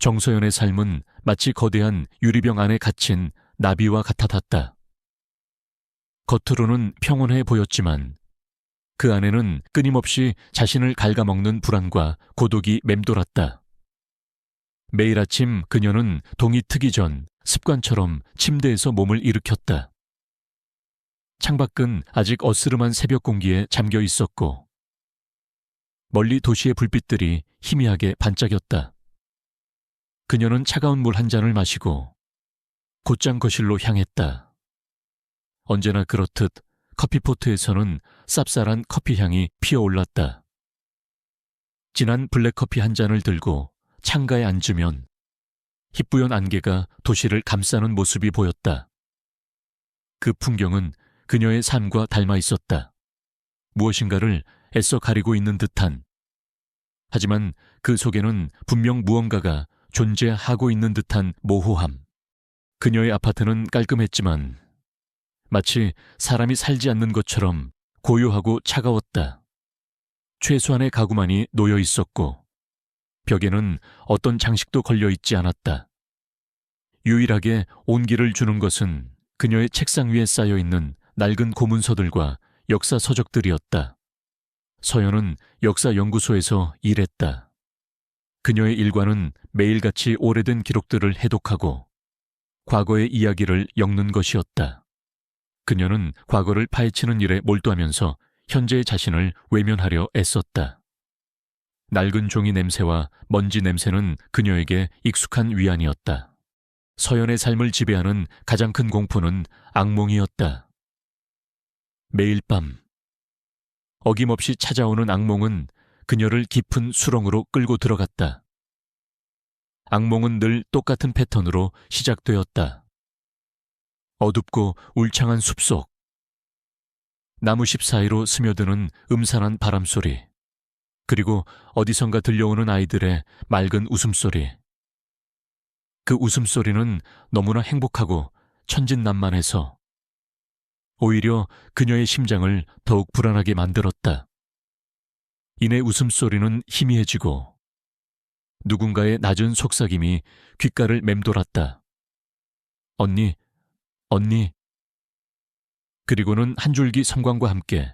정서연의 삶은 마치 거대한 유리병 안에 갇힌 나비와 같아탔다. 겉으로는 평온해 보였지만 그 안에는 끊임없이 자신을 갉아먹는 불안과 고독이 맴돌았다. 매일 아침 그녀는 동이 트기 전 습관처럼 침대에서 몸을 일으켰다. 창밖은 아직 어스름한 새벽 공기에 잠겨 있었고 멀리 도시의 불빛들이 희미하게 반짝였다. 그녀는 차가운 물 한 잔을 마시고 곧장 거실로 향했다. 언제나 그렇듯 커피포트에서는 쌉쌀한 커피 향이 피어올랐다. 진한 블랙커피 한 잔을 들고 창가에 앉으면 희뿌연 안개가 도시를 감싸는 모습이 보였다. 그 풍경은 그녀의 삶과 닮아 있었다. 무엇인가를 애써 가리고 있는 듯한, 하지만 그 속에는 분명 무언가가 존재하고 있는 듯한 모호함. 그녀의 아파트는 깔끔했지만 마치 사람이 살지 않는 것처럼 고요하고 차가웠다. 최소한의 가구만이 놓여 있었고 벽에는 어떤 장식도 걸려 있지 않았다. 유일하게 온기를 주는 것은 그녀의 책상 위에 쌓여 있는 낡은 고문서들과 역사 서적들이었다. 서연은 역사 연구소에서 일했다. 그녀의 일과는 매일같이 오래된 기록들을 해독하고 과거의 이야기를 엮는 것이었다. 그녀는 과거를 파헤치는 일에 몰두하면서 현재의 자신을 외면하려 애썼다. 낡은 종이 냄새와 먼지 냄새는 그녀에게 익숙한 위안이었다. 서연의 삶을 지배하는 가장 큰 공포는 악몽이었다. 매일 밤 어김없이 찾아오는 악몽은 그녀를 깊은 수렁으로 끌고 들어갔다. 악몽은 늘 똑같은 패턴으로 시작되었다. 어둡고 울창한 숲속, 나무십 사이로 스며드는 음산한 바람소리, 그리고 어디선가 들려오는 아이들의 맑은 웃음소리. 그 웃음소리는 너무나 행복하고 천진난만해서 오히려 그녀의 심장을 더욱 불안하게 만들었다. 이내 웃음소리는 희미해지고 누군가의 낮은 속삭임이 귓가를 맴돌았다. 언니, 언니. 그리고는 한 줄기 섬광과 함께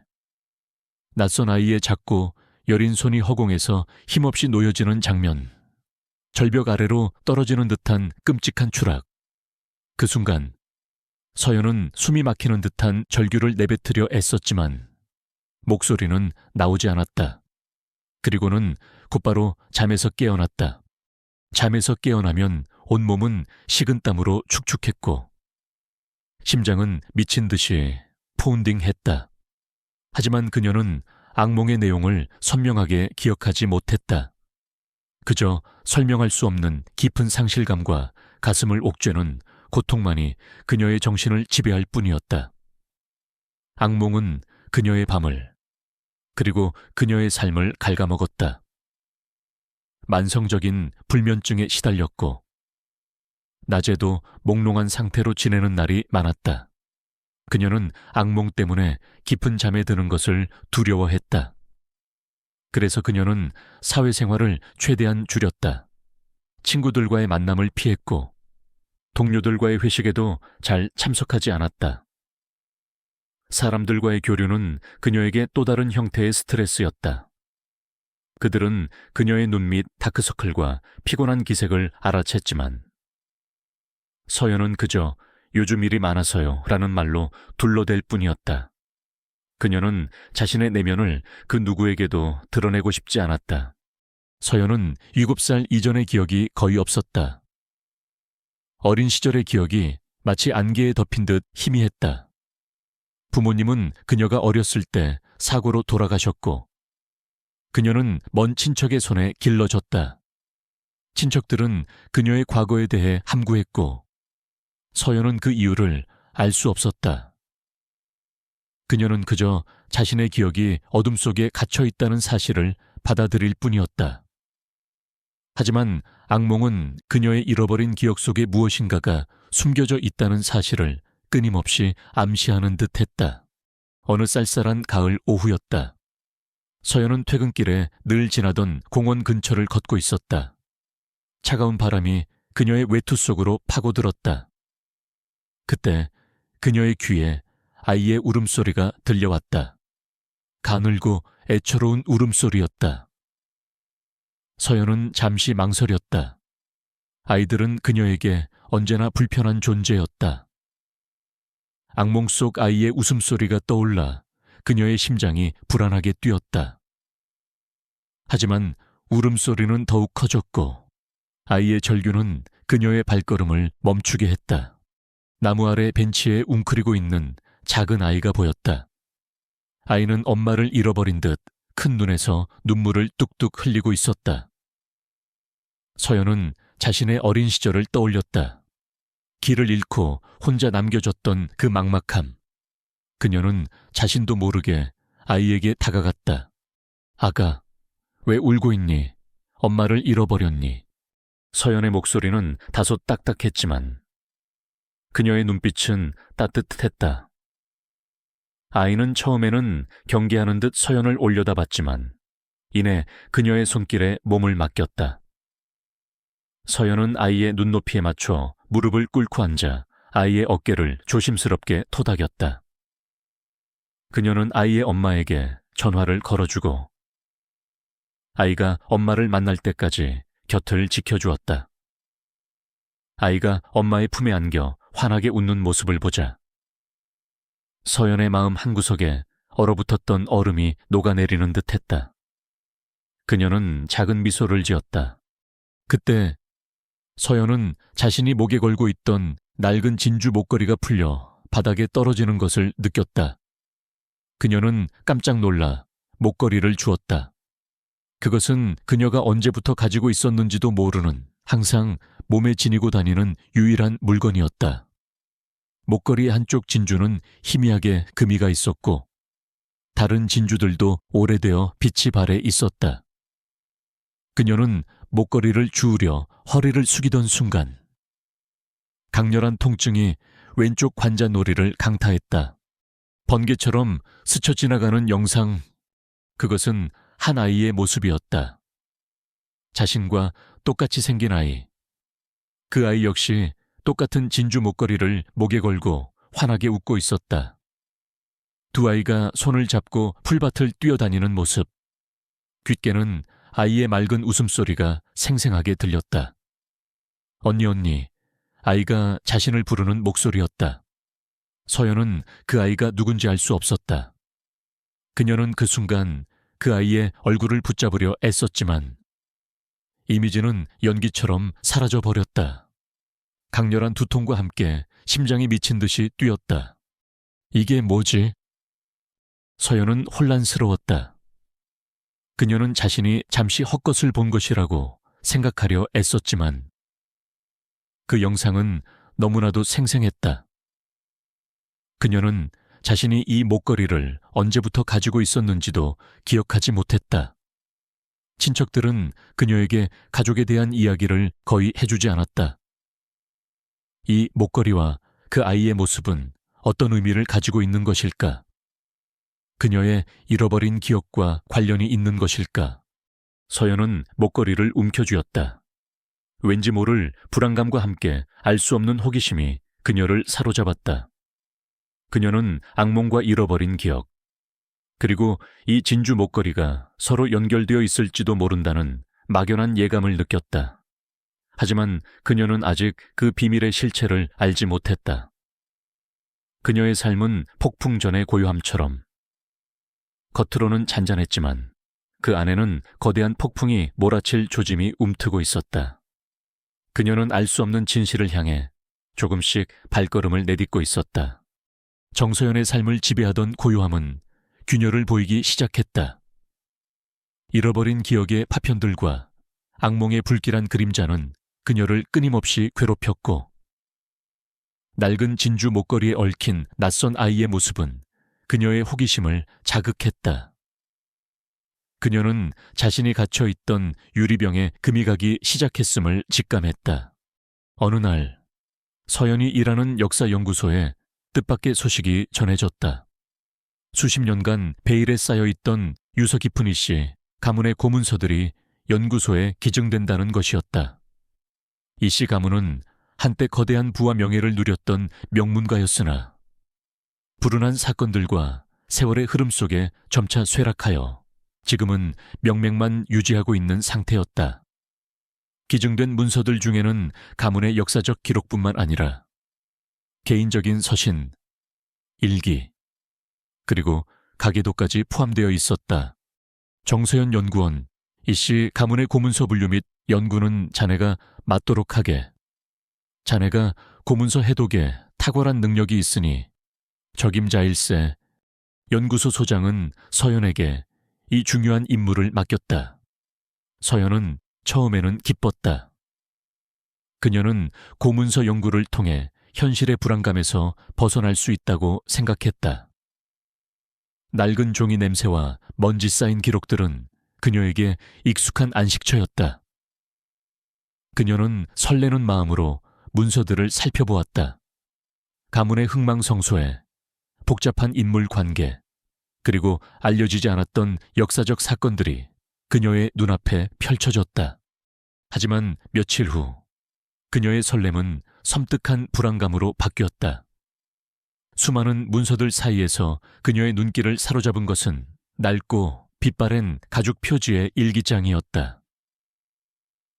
낯선 아이의 작고 여린 손이 허공에서 힘없이 놓여지는 장면. 절벽 아래로 떨어지는 듯한 끔찍한 추락. 그 순간 서연은 숨이 막히는 듯한 절규를 내뱉으려 애썼지만 목소리는 나오지 않았다. 그리고는 곧바로 잠에서 깨어났다. 잠에서 깨어나면 온몸은 식은땀으로 축축했고 심장은 미친 듯이 포운딩했다. 하지만 그녀는 악몽의 내용을 선명하게 기억하지 못했다. 그저 설명할 수 없는 깊은 상실감과 가슴을 옥죄는 고통만이 그녀의 정신을 지배할 뿐이었다. 악몽은 그녀의 밤을, 그리고 그녀의 삶을 갉아먹었다. 만성적인 불면증에 시달렸고 낮에도 몽롱한 상태로 지내는 날이 많았다. 그녀는 악몽 때문에 깊은 잠에 드는 것을 두려워했다. 그래서 그녀는 사회생활을 최대한 줄였다. 친구들과의 만남을 피했고 동료들과의 회식에도 잘 참석하지 않았다. 사람들과의 교류는 그녀에게 또 다른 형태의 스트레스였다. 그들은 그녀의 눈 밑 다크서클과 피곤한 기색을 알아챘지만 서연은 그저 요즘 일이 많아서요 라는 말로 둘러댈 뿐이었다. 그녀는 자신의 내면을 그 누구에게도 드러내고 싶지 않았다. 서연은 7살 이전의 기억이 거의 없었다. 어린 시절의 기억이 마치 안개에 덮인 듯 희미했다. 부모님은 그녀가 어렸을 때 사고로 돌아가셨고 그녀는 먼 친척의 손에 길러졌다. 친척들은 그녀의 과거에 대해 함구했고 서연은 그 이유를 알 수 없었다. 그녀는 그저 자신의 기억이 어둠 속에 갇혀 있다는 사실을 받아들일 뿐이었다. 하지만 악몽은 그녀의 잃어버린 기억 속에 무엇인가가 숨겨져 있다는 사실을 끊임없이 암시하는 듯했다. 어느 쌀쌀한 가을 오후였다. 서연은 퇴근길에 늘 지나던 공원 근처를 걷고 있었다. 차가운 바람이 그녀의 외투 속으로 파고들었다. 그때 그녀의 귀에 아이의 울음소리가 들려왔다. 가늘고 애처로운 울음소리였다. 서연은 잠시 망설였다. 아이들은 그녀에게 언제나 불편한 존재였다. 악몽 속 아이의 웃음소리가 떠올라 그녀의 심장이 불안하게 뛰었다. 하지만 울음소리는 더욱 커졌고 아이의 절규는 그녀의 발걸음을 멈추게 했다. 나무 아래 벤치에 웅크리고 있는 작은 아이가 보였다. 아이는 엄마를 잃어버린 듯 큰 눈에서 눈물을 뚝뚝 흘리고 있었다. 서연은 자신의 어린 시절을 떠올렸다. 길을 잃고 혼자 남겨졌던 그 막막함. 그녀는 자신도 모르게 아이에게 다가갔다. 아가, 왜 울고 있니? 엄마를 잃어버렸니? 서연의 목소리는 다소 딱딱했지만 그녀의 눈빛은 따뜻했다. 아이는 처음에는 경계하는 듯 서연을 올려다봤지만 이내 그녀의 손길에 몸을 맡겼다. 서연은 아이의 눈높이에 맞춰 무릎을 꿇고 앉아 아이의 어깨를 조심스럽게 토닥였다. 그녀는 아이의 엄마에게 전화를 걸어주고 아이가 엄마를 만날 때까지 곁을 지켜주었다. 아이가 엄마의 품에 안겨 환하게 웃는 모습을 보자 서연의 마음 한구석에 얼어붙었던 얼음이 녹아내리는 듯했다. 그녀는 작은 미소를 지었다. 그때 서연은 자신이 목에 걸고 있던 낡은 진주 목걸이가 풀려 바닥에 떨어지는 것을 느꼈다. 그녀는 깜짝 놀라 목걸이를 주었다. 그것은 그녀가 언제부터 가지고 있었는지도 모르는 항상 몸에 지니고 다니는 유일한 물건이었다. 목걸이 한쪽 진주는 희미하게 금이가 있었고 다른 진주들도 오래되어 빛이 발해 있었다. 그녀는 목걸이를 주우려 허리를 숙이던 순간 강렬한 통증이 왼쪽 관자놀이를 강타했다. 번개처럼 스쳐 지나가는 영상, 그것은 한 아이의 모습이었다. 자신과 똑같이 생긴 아이. 그 아이 역시 똑같은 진주 목걸이를 목에 걸고 환하게 웃고 있었다. 두 아이가 손을 잡고 풀밭을 뛰어다니는 모습. 귓게는 아이의 맑은 웃음소리가 생생하게 들렸다. 언니 언니, 아이가 자신을 부르는 목소리였다. 서연은 그 아이가 누군지 알 수 없었다. 그녀는 그 순간 그 아이의 얼굴을 붙잡으려 애썼지만 이미지는 연기처럼 사라져버렸다. 강렬한 두통과 함께 심장이 미친 듯이 뛰었다. 이게 뭐지? 서연은 혼란스러웠다. 그녀는 자신이 잠시 헛것을 본 것이라고 생각하려 애썼지만 그 영상은 너무나도 생생했다. 그녀는 자신이 이 목걸이를 언제부터 가지고 있었는지도 기억하지 못했다. 친척들은 그녀에게 가족에 대한 이야기를 거의 해주지 않았다. 이 목걸이와 그 아이의 모습은 어떤 의미를 가지고 있는 것일까? 그녀의 잃어버린 기억과 관련이 있는 것일까? 서연은 목걸이를 움켜쥐었다. 왠지 모를 불안감과 함께 알 수 없는 호기심이 그녀를 사로잡았다. 그녀는 악몽과 잃어버린 기억, 그리고 이 진주 목걸이가 서로 연결되어 있을지도 모른다는 막연한 예감을 느꼈다. 하지만 그녀는 아직 그 비밀의 실체를 알지 못했다. 그녀의 삶은 폭풍 전의 고요함처럼 겉으로는 잔잔했지만 그 안에는 거대한 폭풍이 몰아칠 조짐이 움트고 있었다. 그녀는 알 수 없는 진실을 향해 조금씩 발걸음을 내딛고 있었다. 정서연의 삶을 지배하던 고요함은 균열을 보이기 시작했다. 잃어버린 기억의 파편들과 악몽의 불길한 그림자는 그녀를 끊임없이 괴롭혔고 낡은 진주 목걸이에 얽힌 낯선 아이의 모습은 그녀의 호기심을 자극했다. 그녀는 자신이 갇혀있던 유리병에 금이 가기 시작했음을 직감했다. 어느 날 서연이 일하는 역사연구소에 뜻밖의 소식이 전해졌다. 수십 년간 베일에 쌓여있던 유서 깊은 이씨 가문의 고문서들이 연구소에 기증된다는 것이었다. 이씨 가문은 한때 거대한 부와 명예를 누렸던 명문가였으나 불운한 사건들과 세월의 흐름 속에 점차 쇠락하여 지금은 명맥만 유지하고 있는 상태였다. 기증된 문서들 중에는 가문의 역사적 기록뿐만 아니라 개인적인 서신, 일기, 그리고 가계도까지 포함되어 있었다. 정서연 연구원, 이씨 가문의 고문서 분류 및 연구는 자네가 맡도록 하게. 자네가 고문서 해독에 탁월한 능력이 있으니 적임자일세. 연구소 소장은 서연에게 이 중요한 임무를 맡겼다. 서연은 처음에는 기뻤다. 그녀는 고문서 연구를 통해 현실의 불안감에서 벗어날 수 있다고 생각했다. 낡은 종이 냄새와 먼지 쌓인 기록들은 그녀에게 익숙한 안식처였다. 그녀는 설레는 마음으로 문서들을 살펴보았다. 가문의 흥망성쇠, 복잡한 인물 관계, 그리고 알려지지 않았던 역사적 사건들이 그녀의 눈앞에 펼쳐졌다. 하지만 며칠 후 그녀의 설렘은 섬뜩한 불안감으로 바뀌었다. 수많은 문서들 사이에서 그녀의 눈길을 사로잡은 것은 낡고 빛바랜 가죽 표지의 일기장이었다.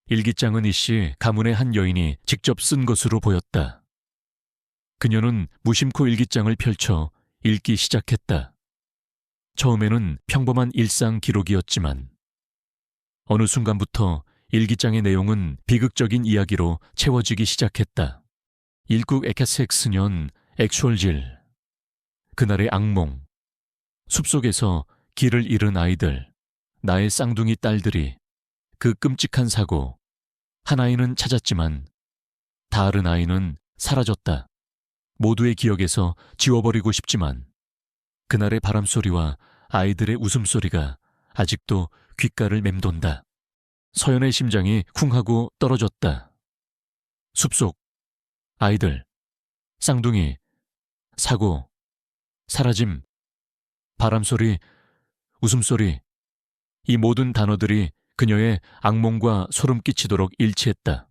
일기장은 이씨 가문의 한 여인이 직접 쓴 것으로 보였다. 그녀는 무심코 일기장을 펼쳐 읽기 시작했다. 처음에는 평범한 일상 기록이었지만 어느 순간부터 일기장의 내용은 비극적인 이야기로 채워지기 시작했다. 일국 에카섹스년 액슈얼질, 그날의 악몽, 숲속에서 길을 잃은 아이들, 나의 쌍둥이 딸들이, 그 끔찍한 사고, 한 아이는 찾았지만 다른 아이는 사라졌다. 모두의 기억에서 지워버리고 싶지만 그날의 바람소리와 아이들의 웃음소리가 아직도 귓가를 맴돈다. 서연의 심장이 쿵하고 떨어졌다. 숲속, 아이들, 쌍둥이, 사고, 사라짐, 바람소리, 웃음소리, 이 모든 단어들이 그녀의 악몽과 소름 끼치도록 일치했다.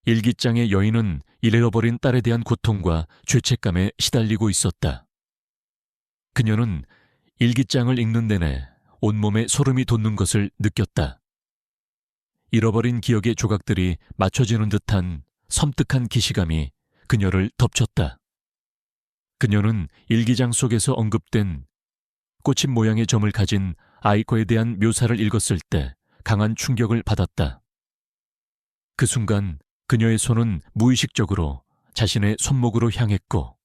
일기장의 여인은 잃어버린 딸에 대한 고통과 죄책감에 시달리고 있었다. 그녀는 일기장을 읽는 내내 온몸에 소름이 돋는 것을 느꼈다. 잃어버린 기억의 조각들이 맞춰지는 듯한 섬뜩한 기시감이 그녀를 덮쳤다. 그녀는 일기장 속에서 언급된 꽃잎 모양의 점을 가진 아이코에 대한 묘사를 읽었을 때 강한 충격을 받았다. 그 순간 그녀의 손은 무의식적으로 자신의 손목으로 향했고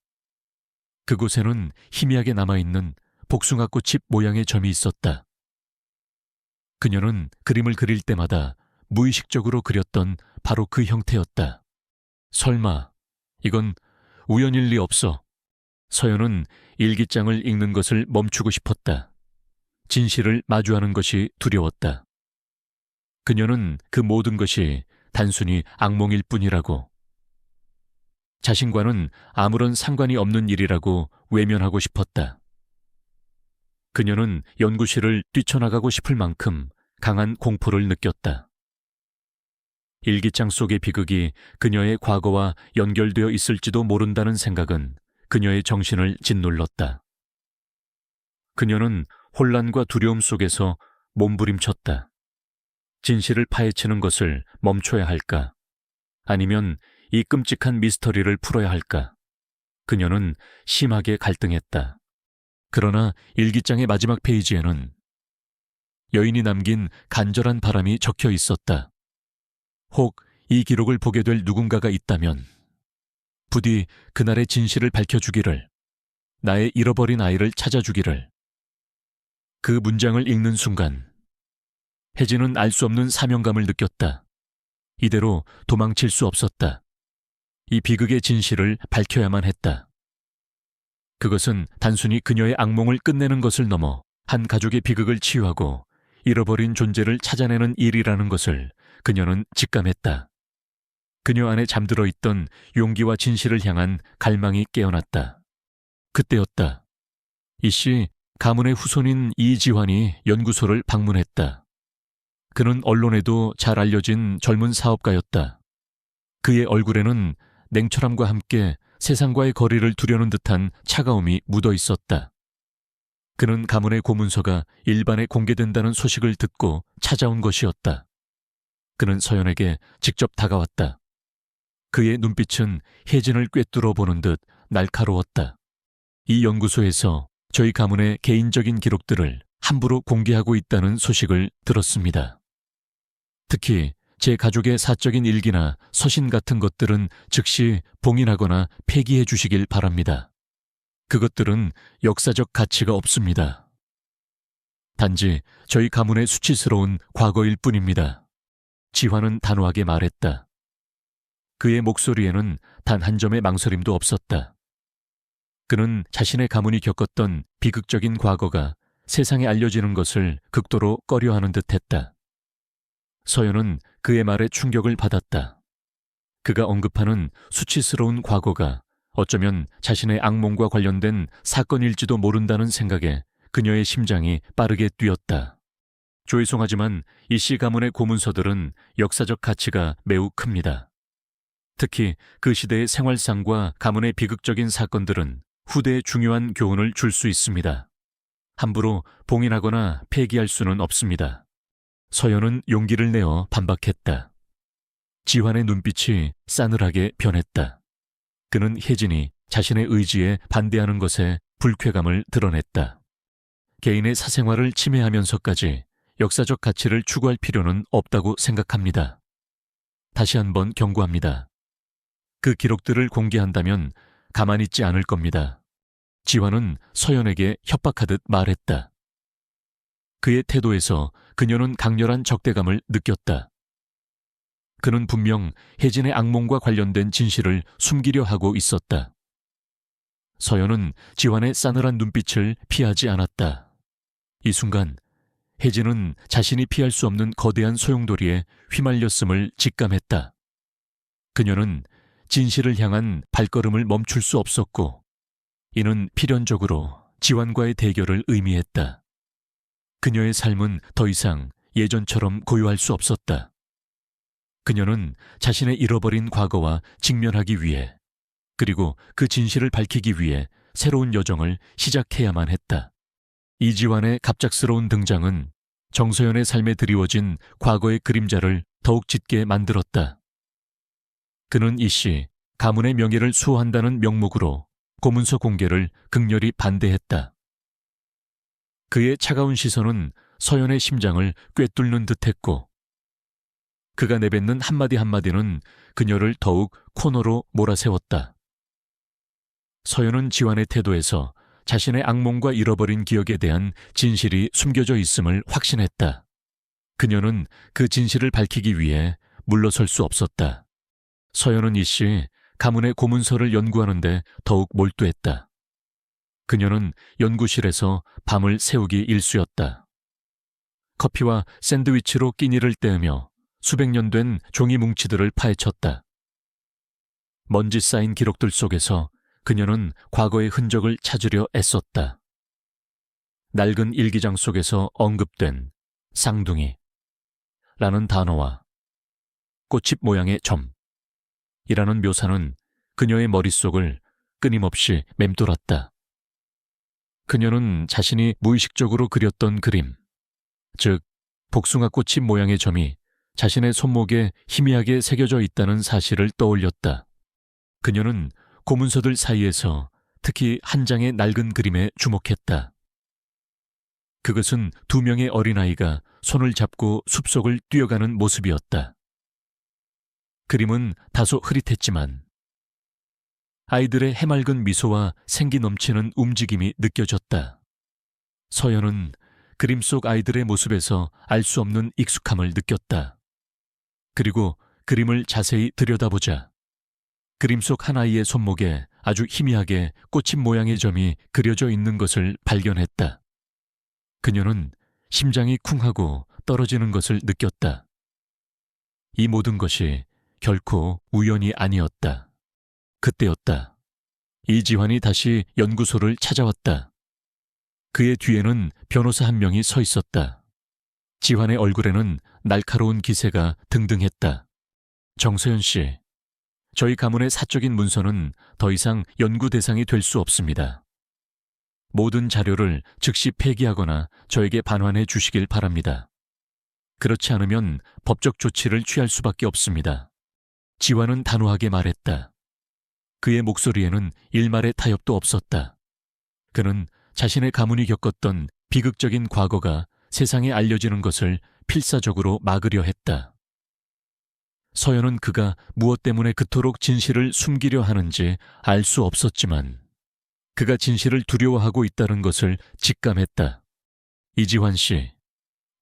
그곳에는 희미하게 남아있는 복숭아꽃잎 모양의 점이 있었다. 그녀는 그림을 그릴 때마다 무의식적으로 그렸던 바로 그 형태였다. 설마 이건 우연일 리 없어. 서연은 일기장을 읽는 것을 멈추고 싶었다. 진실을 마주하는 것이 두려웠다. 그녀는 그 모든 것이 단순히 악몽일 뿐이라고, 자신과는 아무런 상관이 없는 일이라고 외면하고 싶었다. 그녀는 연구실을 뛰쳐나가고 싶을 만큼 강한 공포를 느꼈다. 일기장 속의 비극이 그녀의 과거와 연결되어 있을지도 모른다는 생각은 그녀의 정신을 짓눌렀다. 그녀는 혼란과 두려움 속에서 몸부림쳤다. 진실을 파헤치는 것을 멈춰야 할까? 아니면 이 끔찍한 미스터리를 풀어야 할까? 그녀는 심하게 갈등했다. 그러나 일기장의 마지막 페이지에는 여인이 남긴 간절한 바람이 적혀 있었다. 혹 이 기록을 보게 될 누군가가 있다면 부디 그날의 진실을 밝혀주기를, 나의 잃어버린 아이를 찾아주기를. 그 문장을 읽는 순간 혜진은 알 수 없는 사명감을 느꼈다. 이대로 도망칠 수 없었다. 이 비극의 진실을 밝혀야만 했다. 그것은 단순히 그녀의 악몽을 끝내는 것을 넘어 한 가족의 비극을 치유하고 잃어버린 존재를 찾아내는 일이라는 것을 그녀는 직감했다. 그녀 안에 잠들어 있던 용기와 진실을 향한 갈망이 깨어났다. 그때였다. 이씨 가문의 후손인 이지환이 연구소를 방문했다. 그는 언론에도 잘 알려진 젊은 사업가였다. 그의 얼굴에는 냉철함과 함께 세상과의 거리를 두려는 듯한 차가움이 묻어 있었다. 그는 가문의 고문서가 일반에 공개된다는 소식을 듣고 찾아온 것이었다. 그는 서연에게 직접 다가왔다. 그의 눈빛은 혜진을 꿰뚫어 보는 듯 날카로웠다. 이 연구소에서 저희 가문의 개인적인 기록들을 함부로 공개하고 있다는 소식을 들었습니다. 특히 제 가족의 사적인 일기나 서신 같은 것들은 즉시 봉인하거나 폐기해 주시길 바랍니다. 그것들은 역사적 가치가 없습니다. 단지 저희 가문의 수치스러운 과거일 뿐입니다. 지환은 단호하게 말했다. 그의 목소리에는 단 한 점의 망설임도 없었다. 그는 자신의 가문이 겪었던 비극적인 과거가 세상에 알려지는 것을 극도로 꺼려하는 듯했다. 서연은 그의 말에 충격을 받았다. 그가 언급하는 수치스러운 과거가 어쩌면 자신의 악몽과 관련된 사건일지도 모른다는 생각에 그녀의 심장이 빠르게 뛰었다. 죄송하지만 이씨 가문의 고문서들은 역사적 가치가 매우 큽니다. 특히 그 시대의 생활상과 가문의 비극적인 사건들은 후대에 중요한 교훈을 줄 수 있습니다. 함부로 봉인하거나 폐기할 수는 없습니다. 서연은 용기를 내어 반박했다. 지환의 눈빛이 싸늘하게 변했다. 그는 혜진이 자신의 의지에 반대하는 것에 불쾌감을 드러냈다. 개인의 사생활을 침해하면서까지 역사적 가치를 추구할 필요는 없다고 생각합니다. 다시 한번 경고합니다. 그 기록들을 공개한다면 가만히 있지 않을 겁니다. 지환은 서연에게 협박하듯 말했다. 그의 태도에서 그녀는 강렬한 적대감을 느꼈다. 그는 분명 혜진의 악몽과 관련된 진실을 숨기려 하고 있었다. 서연은 지환의 싸늘한 눈빛을 피하지 않았다. 이 순간 혜진은 자신이 피할 수 없는 거대한 소용돌이에 휘말렸음을 직감했다. 그녀는 진실을 향한 발걸음을 멈출 수 없었고 이는 필연적으로 지환과의 대결을 의미했다. 그녀의 삶은 더 이상 예전처럼 고요할 수 없었다. 그녀는 자신의 잃어버린 과거와 직면하기 위해 그리고 그 진실을 밝히기 위해 새로운 여정을 시작해야만 했다. 이지환의 갑작스러운 등장은 정서연의 삶에 드리워진 과거의 그림자를 더욱 짙게 만들었다. 그는 이씨 가문의 명예를 수호한다는 명목으로 고문서 공개를 극렬히 반대했다. 그의 차가운 시선은 서연의 심장을 꿰뚫는 듯했고 그가 내뱉는 한마디 한마디는 그녀를 더욱 코너로 몰아세웠다. 서연은 지환의 태도에서 자신의 악몽과 잃어버린 기억에 대한 진실이 숨겨져 있음을 확신했다. 그녀는 그 진실을 밝히기 위해 물러설 수 없었다. 서연은 이씨 가문의 고문서를 연구하는데 더욱 몰두했다. 그녀는 연구실에서 밤을 새우기 일쑤였다. 커피와 샌드위치로 끼니를 때우며 수백 년 된 종이 뭉치들을 파헤쳤다. 먼지 쌓인 기록들 속에서 그녀는 과거의 흔적을 찾으려 애썼다. 낡은 일기장 속에서 언급된 쌍둥이 라는 단어와 꽃잎 모양의 점이라는 묘사는 그녀의 머릿속을 끊임없이 맴돌았다. 그녀는 자신이 무의식적으로 그렸던 그림, 즉 복숭아 꽃잎 모양의 점이 자신의 손목에 희미하게 새겨져 있다는 사실을 떠올렸다. 그녀는 고문서들 사이에서 특히 한 장의 낡은 그림에 주목했다. 그것은 두 명의 어린아이가 손을 잡고 숲속을 뛰어가는 모습이었다. 그림은 다소 흐릿했지만 아이들의 해맑은 미소와 생기 넘치는 움직임이 느껴졌다. 서연은 그림 속 아이들의 모습에서 알 수 없는 익숙함을 느꼈다. 그리고 그림을 자세히 들여다보자 그림 속 한 아이의 손목에 아주 희미하게 꽃잎 모양의 점이 그려져 있는 것을 발견했다. 그녀는 심장이 쿵하고 떨어지는 것을 느꼈다. 이 모든 것이 결코 우연이 아니었다. 그때였다. 이지환이 다시 연구소를 찾아왔다. 그의 뒤에는 변호사 한 명이 서 있었다. 지환의 얼굴에는 날카로운 기세가 등등했다. 정서연 씨, 저희 가문의 사적인 문서는 더 이상 연구 대상이 될 수 없습니다. 모든 자료를 즉시 폐기하거나 저에게 반환해 주시길 바랍니다. 그렇지 않으면 법적 조치를 취할 수밖에 없습니다. 지환은 단호하게 말했다. 그의 목소리에는 일말의 타협도 없었다. 그는 자신의 가문이 겪었던 비극적인 과거가 세상에 알려지는 것을 필사적으로 막으려 했다. 서연은 그가 무엇 때문에 그토록 진실을 숨기려 하는지 알 수 없었지만 그가 진실을 두려워하고 있다는 것을 직감했다. 이지환 씨,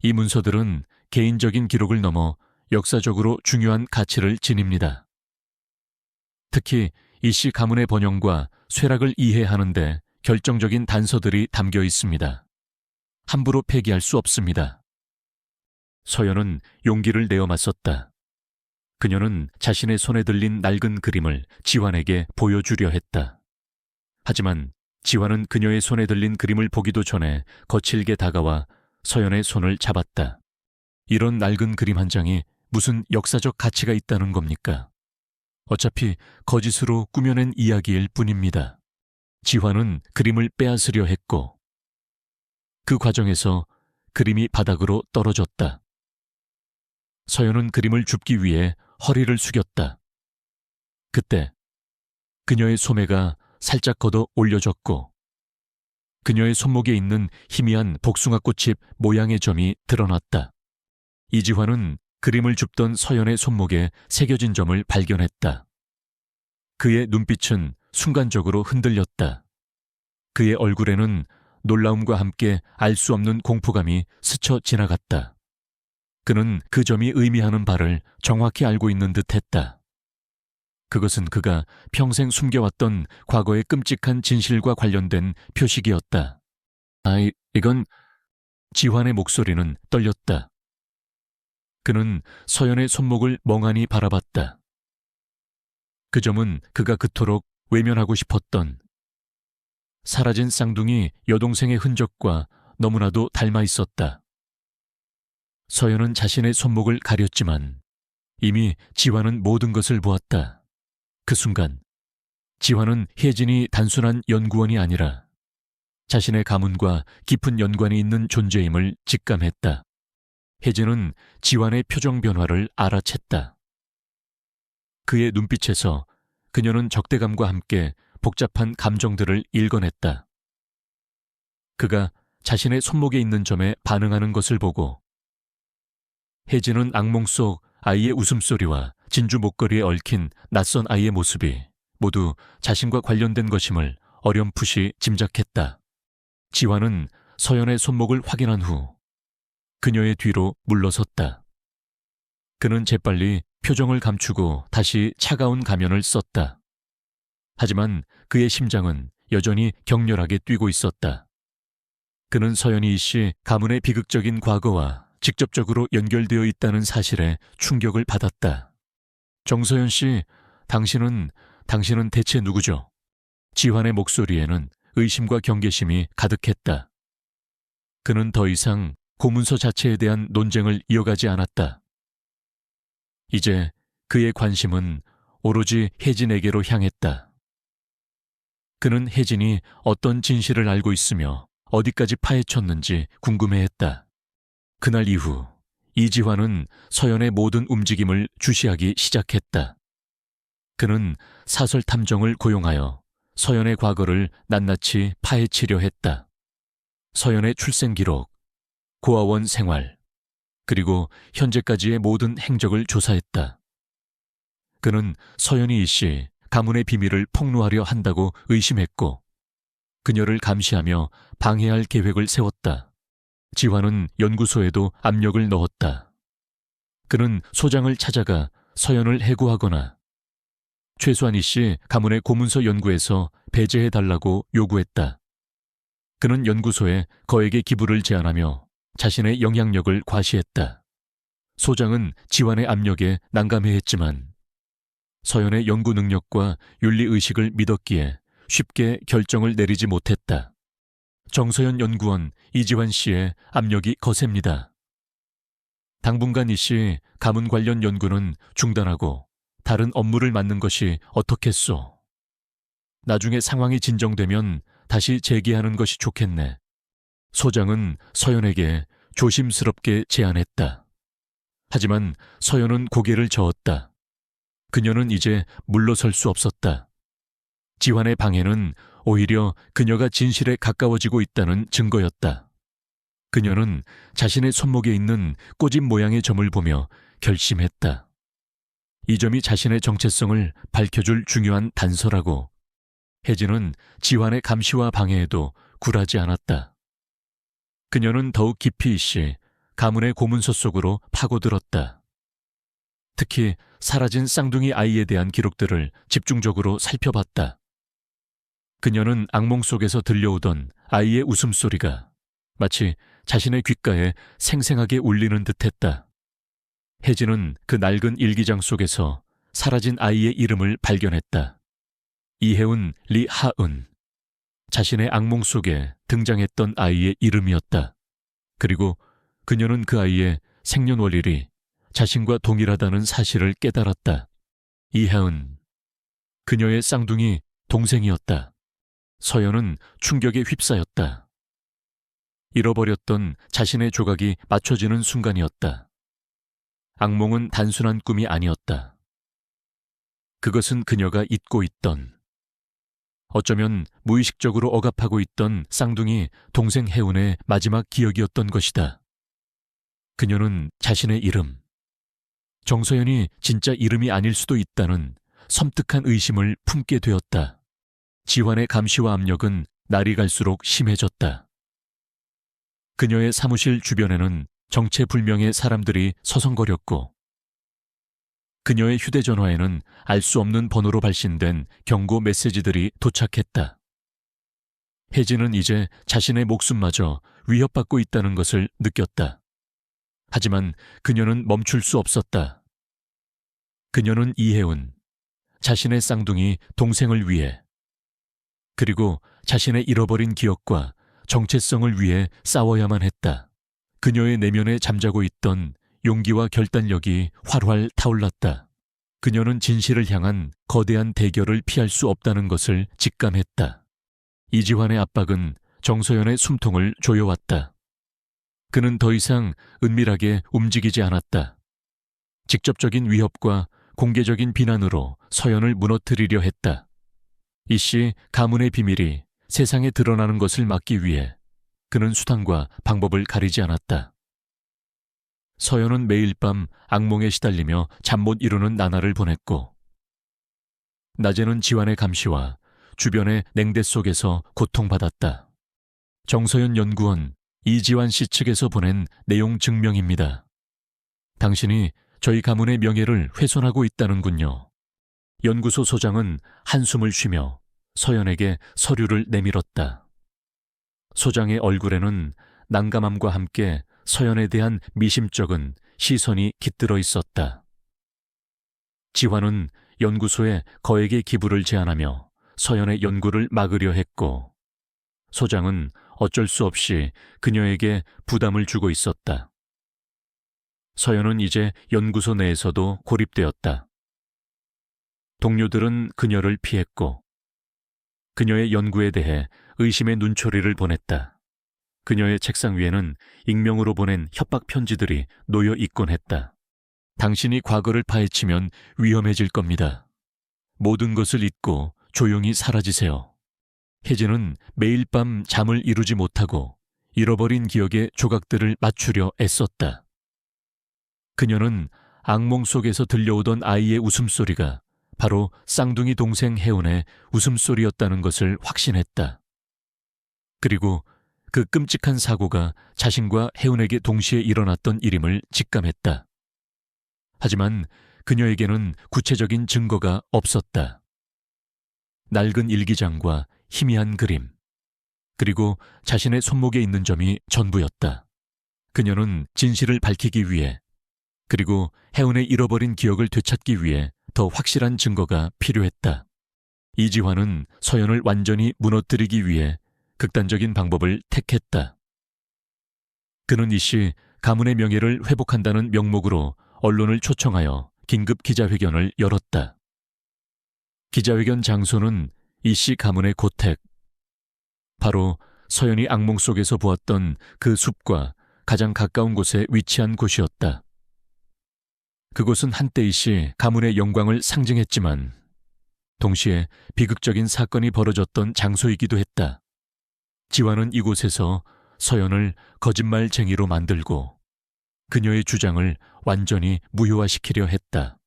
이 문서들은 개인적인 기록을 넘어 역사적으로 중요한 가치를 지닙니다. 특히 이 씨 가문의 번영과 쇠락을 이해하는 데 결정적인 단서들이 담겨 있습니다. 함부로 폐기할 수 없습니다. 서연은 용기를 내어 맞섰다. 그녀는 자신의 손에 들린 낡은 그림을 지환에게 보여주려 했다. 하지만 지환은 그녀의 손에 들린 그림을 보기도 전에 거칠게 다가와 서연의 손을 잡았다. 이런 낡은 그림 한 장이 무슨 역사적 가치가 있다는 겁니까? 어차피 거짓으로 꾸며낸 이야기일 뿐입니다. 지환은 그림을 빼앗으려 했고 그 과정에서 그림이 바닥으로 떨어졌다. 서연은 그림을 줍기 위해 허리를 숙였다. 그때 그녀의 소매가 살짝 걷어 올려졌고 그녀의 손목에 있는 희미한 복숭아꽃잎 모양의 점이 드러났다. 이지환은 그림을 줍던 서연의 손목에 새겨진 점을 발견했다. 그의 눈빛은 순간적으로 흔들렸다. 그의 얼굴에는 놀라움과 함께 알 수 없는 공포감이 스쳐 지나갔다. 그는 그 점이 의미하는 바를 정확히 알고 있는 듯했다. 그것은 그가 평생 숨겨왔던 과거의 끔찍한 진실과 관련된 표식이었다. 이건... 지환의 목소리는 떨렸다. 그는 서연의 손목을 멍하니 바라봤다. 그 점은 그가 그토록 외면하고 싶었던 사라진 쌍둥이 여동생의 흔적과 너무나도 닮아 있었다. 서연은 자신의 손목을 가렸지만 이미 지환은 모든 것을 보았다. 그 순간 지환은 혜진이 단순한 연구원이 아니라 자신의 가문과 깊은 연관이 있는 존재임을 직감했다. 혜진은 지환의 표정 변화를 알아챘다. 그의 눈빛에서 그녀는 적대감과 함께 복잡한 감정들을 읽어냈다. 그가 자신의 손목에 있는 점에 반응하는 것을 보고 혜진은 악몽 속 아이의 웃음소리와 진주 목걸이에 얽힌 낯선 아이의 모습이 모두 자신과 관련된 것임을 어렴풋이 짐작했다. 지환은 서연의 손목을 확인한 후 그녀의 뒤로 물러섰다. 그는 재빨리 표정을 감추고 다시 차가운 가면을 썼다. 하지만 그의 심장은 여전히 격렬하게 뛰고 있었다. 그는 서연이 씨 가문의 비극적인 과거와 직접적으로 연결되어 있다는 사실에 충격을 받았다. 정서연 씨, 당신은 대체 누구죠? 지환의 목소리에는 의심과 경계심이 가득했다. 그는 더 이상 고문서 자체에 대한 논쟁을 이어가지 않았다. 이제 그의 관심은 오로지 혜진에게로 향했다. 그는 혜진이 어떤 진실을 알고 있으며 어디까지 파헤쳤는지 궁금해했다. 그날 이후 이지환은 서연의 모든 움직임을 주시하기 시작했다. 그는 사설 탐정을 고용하여 서연의 과거를 낱낱이 파헤치려 했다. 서연의 출생 기록, 고아원 생활, 그리고 현재까지의 모든 행적을 조사했다. 그는 서연이 이씨 가문의 비밀을 폭로하려 한다고 의심했고 그녀를 감시하며 방해할 계획을 세웠다. 지환은 연구소에도 압력을 넣었다. 그는 소장을 찾아가 서연을 해고하거나 최소한 이씨 가문의 고문서 연구에서 배제해달라고 요구했다. 그는 연구소에 거액의 기부를 제안하며 자신의 영향력을 과시했다. 소장은 지환의 압력에 난감해했지만 서연의 연구 능력과 윤리의식을 믿었기에 쉽게 결정을 내리지 못했다. 정서연 연구원 이지환 씨의 압력이 거셉니다. 당분간 이 씨 가문 관련 연구는 중단하고 다른 업무를 맡는 것이 어떻겠소? 나중에 상황이 진정되면 다시 재기하는 것이 좋겠네. 소장은 서연에게 조심스럽게 제안했다. 하지만 서연은 고개를 저었다. 그녀는 이제 물러설 수 없었다. 지환의 방해는 오히려 그녀가 진실에 가까워지고 있다는 증거였다. 그녀는 자신의 손목에 있는 꼬집 모양의 점을 보며 결심했다. 이 점이 자신의 정체성을 밝혀줄 중요한 단서라고. 혜진은 지환의 감시와 방해에도 굴하지 않았다. 그녀는 더욱 깊이 있이 가문의 고문서 속으로 파고들었다. 특히 사라진 쌍둥이 아이에 대한 기록들을 집중적으로 살펴봤다. 그녀는 악몽 속에서 들려오던 아이의 웃음소리가 마치 자신의 귓가에 생생하게 울리는 듯했다. 혜진은 그 낡은 일기장 속에서 사라진 아이의 이름을 발견했다. 이혜운 리하은. 자신의 악몽 속에 등장했던 아이의 이름이었다. 그리고 그녀는 그 아이의 생년월일이 자신과 동일하다는 사실을 깨달았다. 이혜은. 그녀의 쌍둥이 동생이었다. 서연은 충격에 휩싸였다. 잃어버렸던 자신의 조각이 맞춰지는 순간이었다. 악몽은 단순한 꿈이 아니었다. 그것은 그녀가 잊고 있던, 어쩌면 무의식적으로 억압하고 있던 쌍둥이 동생 혜운의 마지막 기억이었던 것이다. 그녀는 자신의 이름, 정서연이 진짜 이름이 아닐 수도 있다는 섬뜩한 의심을 품게 되었다. 지환의 감시와 압력은 날이 갈수록 심해졌다. 그녀의 사무실 주변에는 정체불명의 사람들이 서성거렸고, 그녀의 휴대전화에는 알 수 없는 번호로 발신된 경고 메시지들이 도착했다. 혜진은 이제 자신의 목숨마저 위협받고 있다는 것을 느꼈다. 하지만 그녀는 멈출 수 없었다. 그녀는 이혜운, 자신의 쌍둥이 동생을 위해, 그리고 자신의 잃어버린 기억과 정체성을 위해 싸워야만 했다. 그녀의 내면에 잠자고 있던 용기와 결단력이 활활 타올랐다. 그녀는 진실을 향한 거대한 대결을 피할 수 없다는 것을 직감했다. 이지환의 압박은 정서연의 숨통을 조여왔다. 그는 더 이상 은밀하게 움직이지 않았다. 직접적인 위협과 공개적인 비난으로 서연을 무너뜨리려 했다. 이씨 가문의 비밀이 세상에 드러나는 것을 막기 위해 그는 수단과 방법을 가리지 않았다. 서연은 매일 밤 악몽에 시달리며 잠 못 이루는 나날을 보냈고, 낮에는 지환의 감시와 주변의 냉대 속에서 고통받았다. 정서연 연구원 이지환 씨 측에서 보낸 내용 증명입니다. 당신이 저희 가문의 명예를 훼손하고 있다는군요. 연구소 소장은 한숨을 쉬며 서연에게 서류를 내밀었다. 소장의 얼굴에는 난감함과 함께 서연에 대한 미심쩍은 시선이 깃들어 있었다. 지환은 연구소에 거액의 기부를 제안하며 서연의 연구를 막으려 했고, 소장은 어쩔 수 없이 그녀에게 부담을 주고 있었다. 서연은 이제 연구소 내에서도 고립되었다. 동료들은 그녀를 피했고, 그녀의 연구에 대해 의심의 눈초리를 보냈다. 그녀의 책상 위에는 익명으로 보낸 협박 편지들이 놓여 있곤 했다. 당신이 과거를 파헤치면 위험해질 겁니다. 모든 것을 잊고 조용히 사라지세요. 혜진은 매일 밤 잠을 이루지 못하고 잃어버린 기억의 조각들을 맞추려 애썼다. 그녀는 악몽 속에서 들려오던 아이의 웃음소리가 바로 쌍둥이 동생 혜운의 웃음소리였다는 것을 확신했다. 그리고 그 끔찍한 사고가 자신과 혜운에게 동시에 일어났던 일임을 직감했다. 하지만 그녀에게는 구체적인 증거가 없었다. 낡은 일기장과 희미한 그림, 그리고 자신의 손목에 있는 점이 전부였다. 그녀는 진실을 밝히기 위해, 그리고 혜운의 잃어버린 기억을 되찾기 위해 더 확실한 증거가 필요했다. 이지환은 서연을 완전히 무너뜨리기 위해 극단적인 방법을 택했다. 그는 이씨 가문의 명예를 회복한다는 명목으로 언론을 초청하여 긴급 기자회견을 열었다. 기자회견 장소는 이 씨 가문의 고택, 바로 서연이 악몽 속에서 보았던 그 숲과 가장 가까운 곳에 위치한 곳이었다. 그곳은 한때 이 씨 가문의 영광을 상징했지만 동시에 비극적인 사건이 벌어졌던 장소이기도 했다. 지화는 이곳에서 서연을 거짓말쟁이로 만들고 그녀의 주장을 완전히 무효화시키려 했다.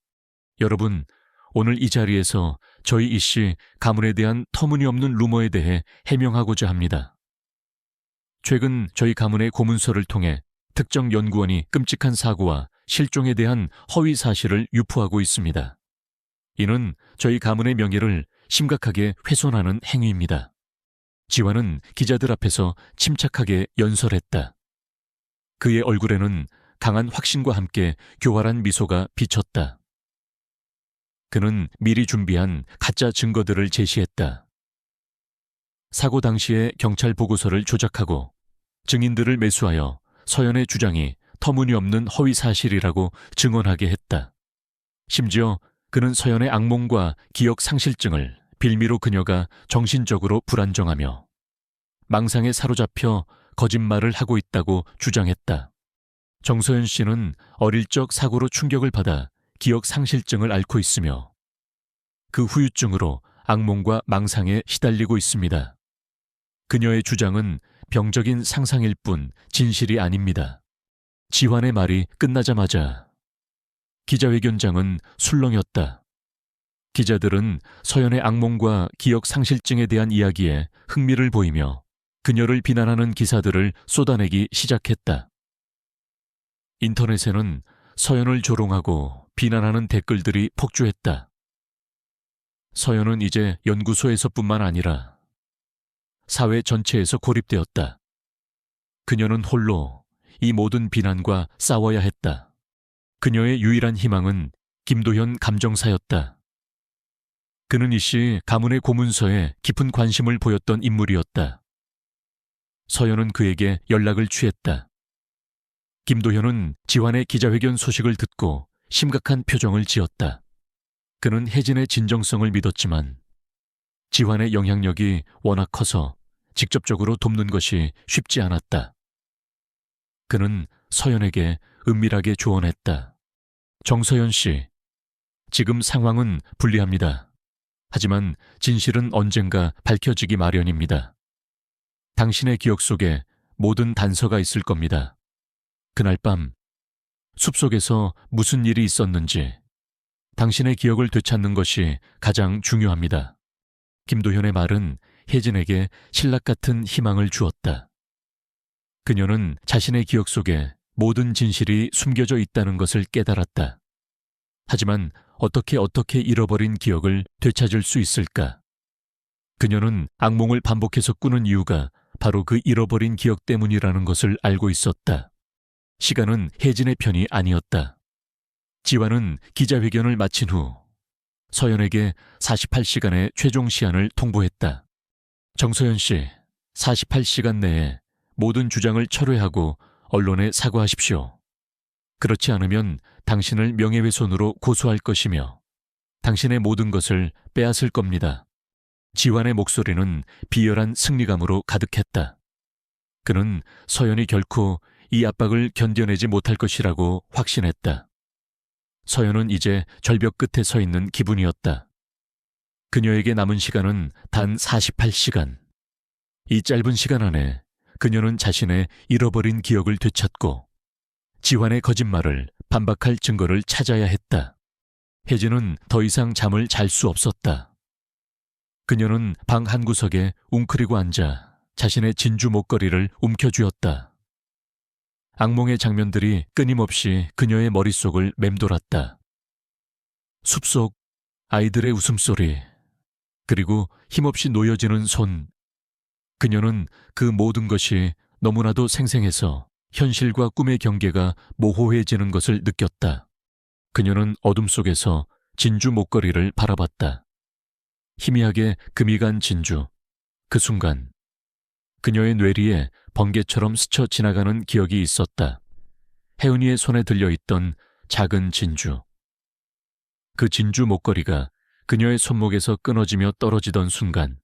여러분, 오늘 이 자리에서 저희 이 씨 가문에 대한 터무니없는 루머에 대해 해명하고자 합니다. 최근 저희 가문의 고문서를 통해 특정 연구원이 끔찍한 사고와 실종에 대한 허위 사실을 유포하고 있습니다. 이는 저희 가문의 명예를 심각하게 훼손하는 행위입니다. 지화는 기자들 앞에서 침착하게 연설했다. 그의 얼굴에는 강한 확신과 함께 교활한 미소가 비쳤다. 그는 미리 준비한 가짜 증거들을 제시했다. 사고 당시의 경찰 보고서를 조작하고 증인들을 매수하여 서연의 주장이 터무니없는 허위 사실이라고 증언하게 했다. 심지어 그는 서연의 악몽과 기억 상실증을 빌미로 그녀가 정신적으로 불안정하며 망상에 사로잡혀 거짓말을 하고 있다고 주장했다. 정서연 씨는 어릴 적 사고로 충격을 받아 기억 상실증을 앓고 있으며 그 후유증으로 악몽과 망상에 시달리고 있습니다. 그녀의 주장은 병적인 상상일 뿐 진실이 아닙니다. 지환의 말이 끝나자마자 기자회견장은 술렁였다. 기자들은 서연의 악몽과 기억 상실증에 대한 이야기에 흥미를 보이며 그녀를 비난하는 기사들을 쏟아내기 시작했다. 인터넷에는 서연을 조롱하고 비난하는 댓글들이 폭주했다. 서연은 이제 연구소에서뿐만 아니라 사회 전체에서 고립되었다. 그녀는 홀로 이 모든 비난과 싸워야 했다. 그녀의 유일한 희망은 김도현 감정사였다. 그는 이 씨 가문의 고문서에 깊은 관심을 보였던 인물이었다. 서연은 그에게 연락을 취했다. 김도현은 지환의 기자회견 소식을 듣고 심각한 표정을 지었다. 그는 혜진의 진정성을 믿었지만 지환의 영향력이 워낙 커서 직접적으로 돕는 것이 쉽지 않았다. 그는 서연에게 은밀하게 조언했다. 정서연 씨, 지금 상황은 불리합니다. 하지만 진실은 언젠가 밝혀지기 마련입니다. 당신의 기억 속에 모든 단서가 있을 겁니다. 그날 밤 숲속에서 무슨 일이 있었는지 당신의 기억을 되찾는 것이 가장 중요합니다. 김도현의 말은 혜진에게 신락 같은 희망을 주었다. 그녀는 자신의 기억 속에 모든 진실이 숨겨져 있다는 것을 깨달았다. 하지만 어떻게 잃어버린 기억을 되찾을 수 있을까? 그녀는 악몽을 반복해서 꾸는 이유가 바로 그 잃어버린 기억 때문이라는 것을 알고 있었다. 시간은 혜진의 편이 아니었다. 지환은 기자회견을 마친 후 서연에게 48시간의 최종 시한을 통보했다. 정서연 씨, 48시간 내에 모든 주장을 철회하고 언론에 사과하십시오. 그렇지 않으면 당신을 명예훼손으로 고소할 것이며 당신의 모든 것을 빼앗을 겁니다. 지환의 목소리는 비열한 승리감으로 가득했다. 그는 서연이 결코 이 압박을 견뎌내지 못할 것이라고 확신했다. 서연은 이제 절벽 끝에 서 있는 기분이었다. 그녀에게 남은 시간은 단 48시간. 이 짧은 시간 안에 그녀는 자신의 잃어버린 기억을 되찾고 지환의 거짓말을 반박할 증거를 찾아야 했다. 혜진은 더 이상 잠을 잘 수 없었다. 그녀는 방 한구석에 웅크리고 앉아 자신의 진주 목걸이를 움켜쥐었다. 악몽의 장면들이 끊임없이 그녀의 머릿속을 맴돌았다. 숲속 아이들의 웃음소리, 그리고 힘없이 놓여지는 손. 그녀는 그 모든 것이 너무나도 생생해서 현실과 꿈의 경계가 모호해지는 것을 느꼈다. 그녀는 어둠 속에서 진주 목걸이를 바라봤다. 희미하게 금이 간 진주. 그 순간 그녀의 뇌리에 번개처럼 스쳐 지나가는 기억이 있었다. 혜은이의 손에 들려있던 작은 진주. 그 진주 목걸이가 그녀의 손목에서 끊어지며 떨어지던 순간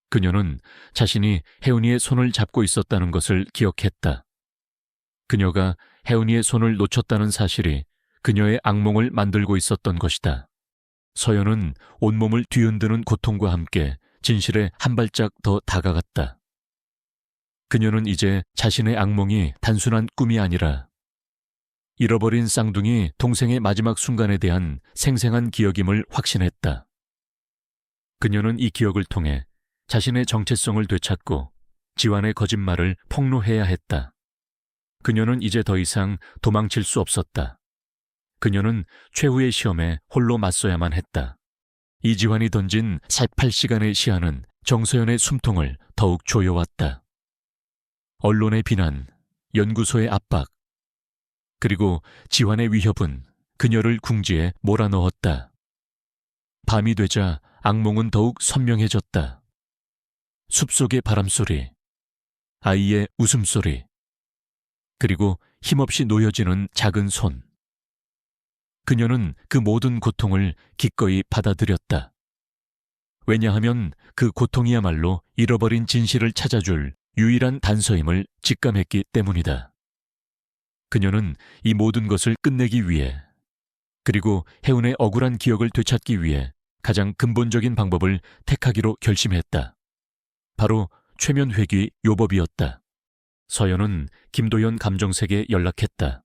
그녀는 자신이 혜은이의 손을 잡고 있었다는 것을 기억했다. 그녀가 혜은이의 손을 놓쳤다는 사실이 그녀의 악몽을 만들고 있었던 것이다. 서연은 온몸을 뒤흔드는 고통과 함께 진실에 한 발짝 더 다가갔다. 그녀는 이제 자신의 악몽이 단순한 꿈이 아니라 잃어버린 쌍둥이 동생의 마지막 순간에 대한 생생한 기억임을 확신했다. 그녀는 이 기억을 통해 자신의 정체성을 되찾고 지완의 거짓말을 폭로해야 했다. 그녀는 이제 더 이상 도망칠 수 없었다. 그녀는 최후의 시험에 홀로 맞서야만 했다. 이지환이 던진 48시간의 시한은 정서연의 숨통을 더욱 조여왔다. 언론의 비난, 연구소의 압박, 그리고 지환의 위협은 그녀를 궁지에 몰아넣었다. 밤이 되자 악몽은 더욱 선명해졌다. 숲속의 바람소리, 아이의 웃음소리, 그리고 힘없이 놓여지는 작은 손. 그녀는 그 모든 고통을 기꺼이 받아들였다. 왜냐하면 그 고통이야말로 잃어버린 진실을 찾아줄 유일한 단서임을 직감했기 때문이다. 그녀는 이 모든 것을 끝내기 위해, 그리고 혜은의 억울한 기억을 되찾기 위해 가장 근본적인 방법을 택하기로 결심했다. 바로 최면회귀 요법이었다. 서연은 김도현 감정색에 연락했다.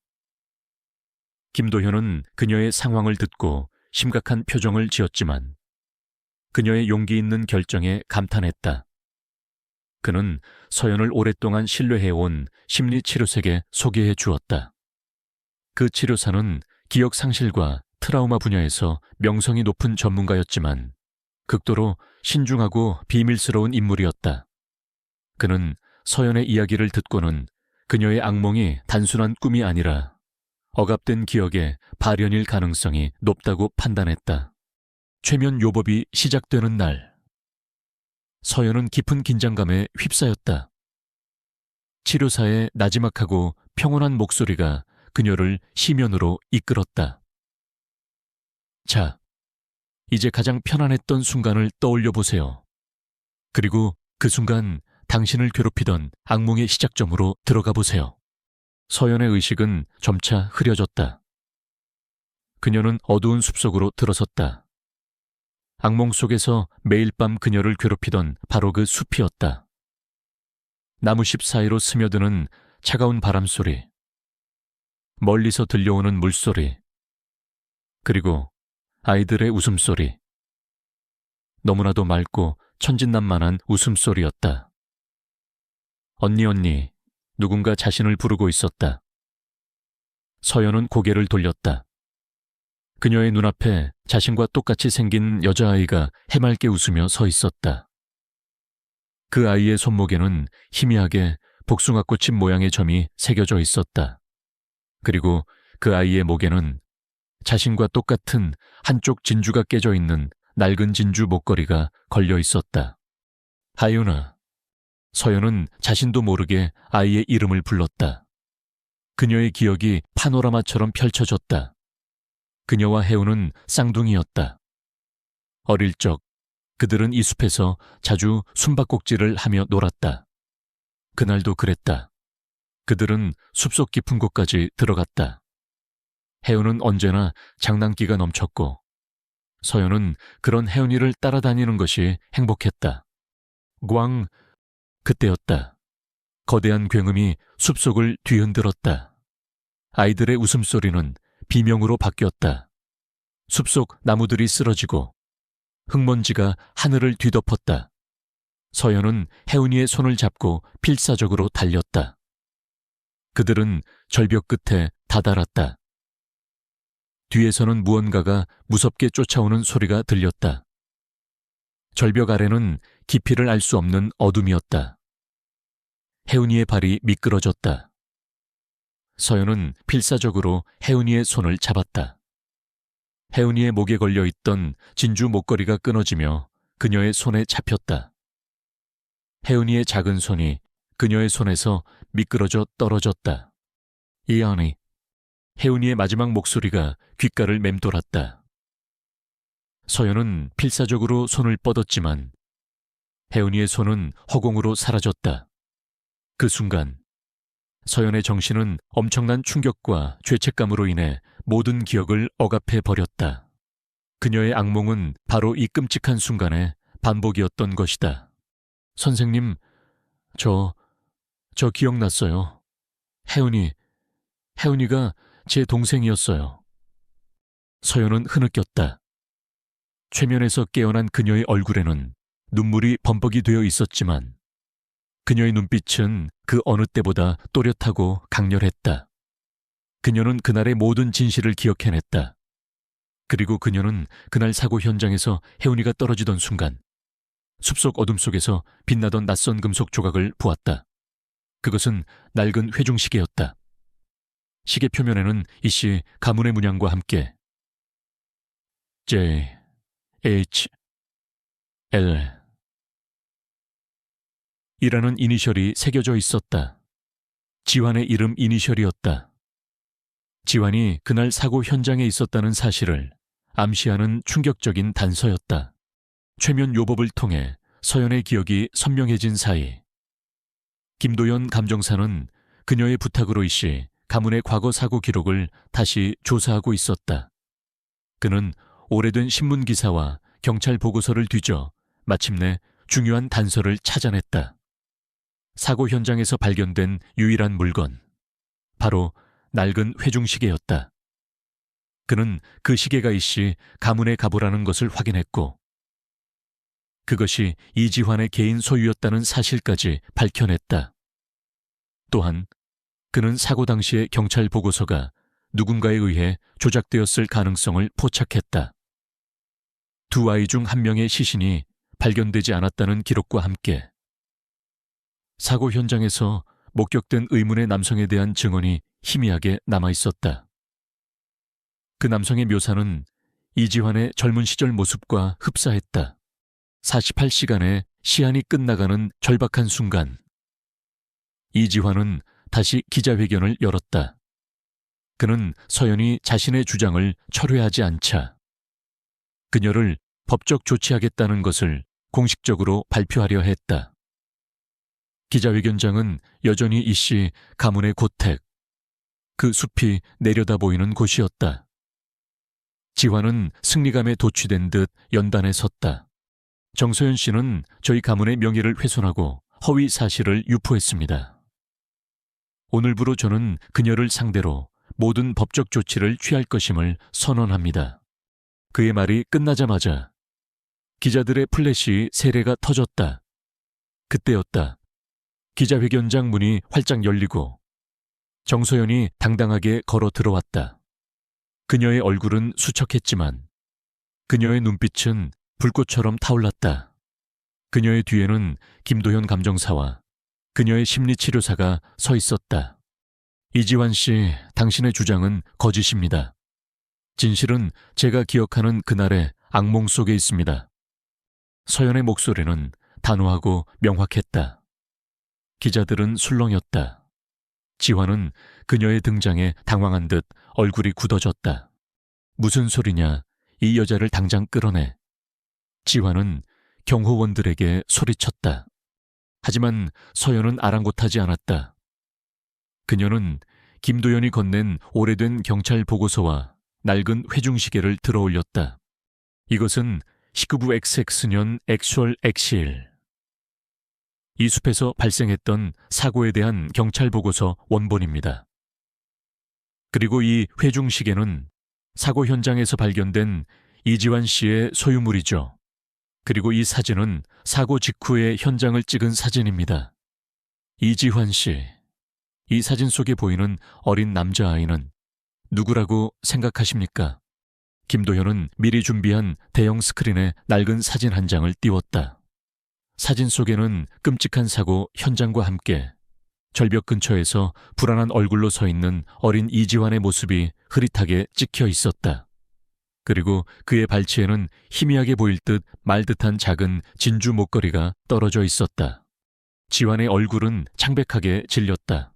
김도현은 그녀의 상황을 듣고 심각한 표정을 지었지만 그녀의 용기 있는 결정에 감탄했다. 그는 서연을 오랫동안 신뢰해온 심리치료색에 소개해 주었다. 그 치료사는 기억상실과 트라우마 분야에서 명성이 높은 전문가였지만 극도로 신중하고 비밀스러운 인물이었다. 그는 서연의 이야기를 듣고는 그녀의 악몽이 단순한 꿈이 아니라 억압된 기억의 발현일 가능성이 높다고 판단했다. 최면 요법이 시작되는 날, 서연은 깊은 긴장감에 휩싸였다. 치료사의 나지막하고 평온한 목소리가 그녀를 심연으로 이끌었다. 자, 이제 가장 편안했던 순간을 떠올려 보세요. 그리고 그 순간 당신을 괴롭히던 악몽의 시작점으로 들어가 보세요. 서연의 의식은 점차 흐려졌다. 그녀는 어두운 숲속으로 들어섰다. 악몽 속에서 매일 밤 그녀를 괴롭히던 바로 그 숲이었다. 나무십 사이로 스며드는 차가운 바람소리, 멀리서 들려오는 물소리, 그리고 아이들의 웃음소리. 너무나도 맑고 천진난만한 웃음소리였다. 언니, 누군가 자신을 부르고 있었다. 서연은 고개를 돌렸다. 그녀의 눈앞에 자신과 똑같이 생긴 여자아이가 해맑게 웃으며 서 있었다. 그 아이의 손목에는 희미하게 복숭아꽃잎 모양의 점이 새겨져 있었다. 그리고 그 아이의 목에는 자신과 똑같은 한쪽 진주가 깨져 있는 낡은 진주 목걸이가 걸려 있었다. 하윤아. 서연은 자신도 모르게 아이의 이름을 불렀다. 그녀의 기억이 파노라마처럼 펼쳐졌다. 그녀와 혜우는 쌍둥이였다. 어릴 적 그들은 이 숲에서 자주 숨바꼭질을 하며 놀았다. 그날도 그랬다. 그들은 숲속 깊은 곳까지 들어갔다. 혜우는 언제나 장난기가 넘쳤고 서연은 그런 혜은이를 따라다니는 것이 행복했다. 그때였다. 거대한 굉음이 숲속을 뒤흔들었다. 아이들의 웃음소리는 비명으로 바뀌었다. 숲속 나무들이 쓰러지고 흙먼지가 하늘을 뒤덮었다. 서연은 혜은이의 손을 잡고 필사적으로 달렸다. 그들은 절벽 끝에 다다랐다. 뒤에서는 무언가가 무섭게 쫓아오는 소리가 들렸다. 절벽 아래는 깊이를 알 수 없는 어둠이었다. 혜은이의 발이 미끄러졌다. 서연은 필사적으로 혜은이의 손을 잡았다. 혜은이의 목에 걸려 있던 진주 목걸이가 끊어지며 그녀의 손에 잡혔다. 혜은이의 작은 손이 그녀의 손에서 미끄러져 떨어졌다. 이안이. 혜은이의 마지막 목소리가 귓가를 맴돌았다. 서연은 필사적으로 손을 뻗었지만 혜은이의 손은 허공으로 사라졌다. 그 순간 서연의 정신은 엄청난 충격과 죄책감으로 인해 모든 기억을 억압해 버렸다. 그녀의 악몽은 바로 이 끔찍한 순간의 반복이었던 것이다. 선생님, 저 기억났어요. 혜은이가 제 동생이었어요. 서연은 흐느꼈다. 최면에서 깨어난 그녀의 얼굴에는 눈물이 범벅이 되어 있었지만 그녀의 눈빛은 그 어느 때보다 또렷하고 강렬했다. 그녀는 그날의 모든 진실을 기억해냈다. 그리고 그녀는 그날 사고 현장에서 혜은이가 떨어지던 순간 숲속 어둠 속에서 빛나던 낯선 금속 조각을 보았다. 그것은 낡은 회중시계였다. 시계 표면에는 이씨 가문의 문양과 함께 J, H, L 이라는 이니셜이 새겨져 있었다. 지환의 이름 이니셜이었다. 지환이 그날 사고 현장에 있었다는 사실을 암시하는 충격적인 단서였다. 최면 요법을 통해 서연의 기억이 선명해진 사이 김도연 감정사는 그녀의 부탁으로 이씨 가문의 과거 사고 기록을 다시 조사하고 있었다. 그는 오래된 신문 기사와 경찰 보고서를 뒤져 마침내 중요한 단서를 찾아냈다. 사고 현장에서 발견된 유일한 물건, 바로 낡은 회중시계였다. 그는 그 시계가 이씨 가문의 가보라는 것을 확인했고 그것이 이지환의 개인 소유였다는 사실까지 밝혀냈다. 또한 그는 사고 당시의 경찰 보고서가 누군가에 의해 조작되었을 가능성을 포착했다. 두 아이 중 한 명의 시신이 발견되지 않았다는 기록과 함께 사고 현장에서 목격된 의문의 남성에 대한 증언이 희미하게 남아있었다. 그 남성의 묘사는 이지환의 젊은 시절 모습과 흡사했다. 48시간의 시한이 끝나가는 절박한 순간 이지환은 다시 기자회견을 열었다. 그는 서연이 자신의 주장을 철회하지 않자 그녀를 법적 조치하겠다는 것을 공식적으로 발표하려 했다. 기자회견장은 여전히 이씨 가문의 고택, 그 숲이 내려다 보이는 곳이었다. 지환은 승리감에 도취된 듯 연단에 섰다. 정서연 씨는 저희 가문의 명예를 훼손하고 허위 사실을 유포했습니다. 오늘부로 저는 그녀를 상대로 모든 법적 조치를 취할 것임을 선언합니다. 그의 말이 끝나자마자 기자들의 플래시 세례가 터졌다. 그때였다. 기자회견장 문이 활짝 열리고 정서연이 당당하게 걸어 들어왔다. 그녀의 얼굴은 수척했지만 그녀의 눈빛은 불꽃처럼 타올랐다. 그녀의 뒤에는 김도현 감정사와 그녀의 심리치료사가 서 있었다. 이지환 씨, 당신의 주장은 거짓입니다. 진실은 제가 기억하는 그날의 악몽 속에 있습니다. 서연의 목소리는 단호하고 명확했다. 기자들은 술렁였다. 지환은 그녀의 등장에 당황한 듯 얼굴이 굳어졌다. 무슨 소리냐, 이 여자를 당장 끌어내. 지환은 경호원들에게 소리쳤다. 하지만 서연은 아랑곳하지 않았다. 그녀는 김도연이 건넨 오래된 경찰 보고서와 낡은 회중시계를 들어올렸다. 이것은 19부 XX년 액슈얼 엑시일. 이 숲에서 발생했던 사고에 대한 경찰 보고서 원본입니다. 그리고 이 회중시계는 사고 현장에서 발견된 이지환 씨의 소유물이죠. 그리고 이 사진은 사고 직후의 현장을 찍은 사진입니다. 이지환 씨, 이 사진 속에 보이는 어린 남자아이는 누구라고 생각하십니까? 김도현은 미리 준비한 대형 스크린에 낡은 사진 한 장을 띄웠다. 사진 속에는 끔찍한 사고 현장과 함께 절벽 근처에서 불안한 얼굴로 서 있는 어린 이지환의 모습이 흐릿하게 찍혀 있었다. 그리고 그의 발치에는 희미하게 보일 듯 말 듯한 작은 진주 목걸이가 떨어져 있었다. 지환의 얼굴은 창백하게 질렸다.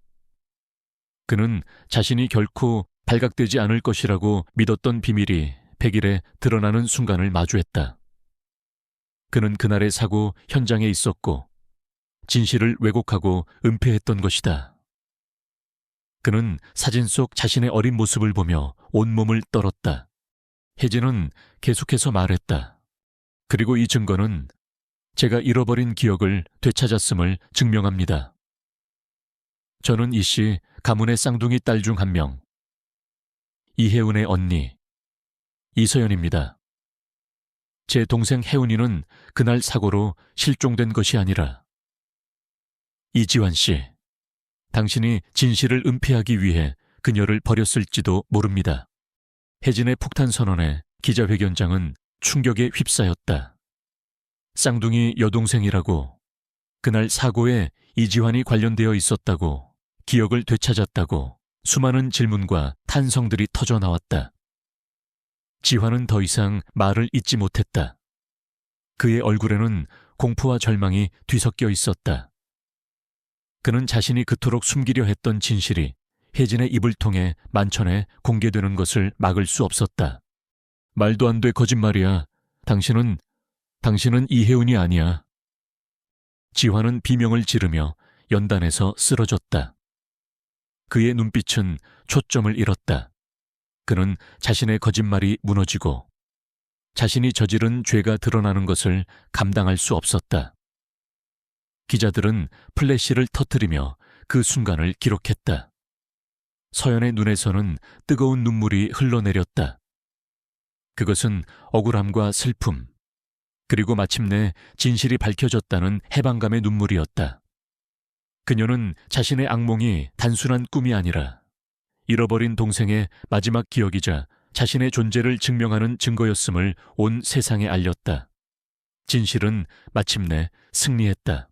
그는 자신이 결코 발각되지 않을 것이라고 믿었던 비밀이 100일에 드러나는 순간을 마주했다. 그는 그날의 사고 현장에 있었고 진실을 왜곡하고 은폐했던 것이다. 그는 사진 속 자신의 어린 모습을 보며 온몸을 떨었다. 혜진은 계속해서 말했다. 그리고 이 증거는 제가 잃어버린 기억을 되찾았음을 증명합니다. 저는 이 씨 가문의 쌍둥이 딸 중 한 명, 이혜운의 언니, 이서연입니다. 제 동생 혜운이는 그날 사고로 실종된 것이 아니라 이지환 씨, 당신이 진실을 은폐하기 위해 그녀를 버렸을지도 모릅니다. 혜진의 폭탄 선언에 기자회견장은 충격에 휩싸였다. 쌍둥이 여동생이라고, 그날 사고에 이지환이 관련되어 있었다고, 기억을 되찾았다고 수많은 질문과 탄성들이 터져 나왔다. 지환은 더 이상 말을 잇지 못했다. 그의 얼굴에는 공포와 절망이 뒤섞여 있었다. 그는 자신이 그토록 숨기려 했던 진실이 혜진의 입을 통해 만천에 공개되는 것을 막을 수 없었다. 말도 안 돼, 거짓말이야. 당신은 이혜운이 아니야. 지환은 비명을 지르며 연단에서 쓰러졌다. 그의 눈빛은 초점을 잃었다. 그는 자신의 거짓말이 무너지고 자신이 저지른 죄가 드러나는 것을 감당할 수 없었다. 기자들은 플래시를 터뜨리며 그 순간을 기록했다. 서연의 눈에서는 뜨거운 눈물이 흘러내렸다. 그것은 억울함과 슬픔, 그리고 마침내 진실이 밝혀졌다는 해방감의 눈물이었다. 그녀는 자신의 악몽이 단순한 꿈이 아니라 잃어버린 동생의 마지막 기억이자 자신의 존재를 증명하는 증거였음을 온 세상에 알렸다. 진실은 마침내 승리했다.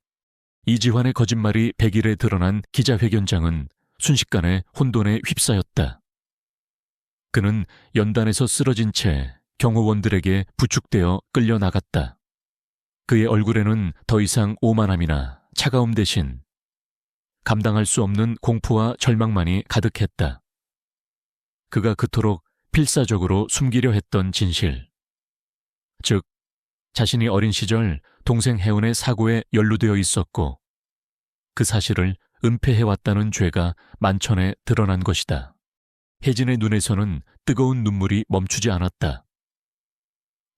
이지환의 거짓말이 100일에 드러난 기자회견장은 순식간에 혼돈에 휩싸였다. 그는 연단에서 쓰러진 채 경호원들에게 부축되어 끌려나갔다. 그의 얼굴에는 더 이상 오만함이나 차가움 대신 감당할 수 없는 공포와 절망만이 가득했다. 그가 그토록 필사적으로 숨기려 했던 진실, 즉 자신이 어린 시절 동생 혜운의 사고에 연루되어 있었고 그 사실을 은폐해왔다는 죄가 만천에 드러난 것이다. 혜진의 눈에서는 뜨거운 눈물이 멈추지 않았다.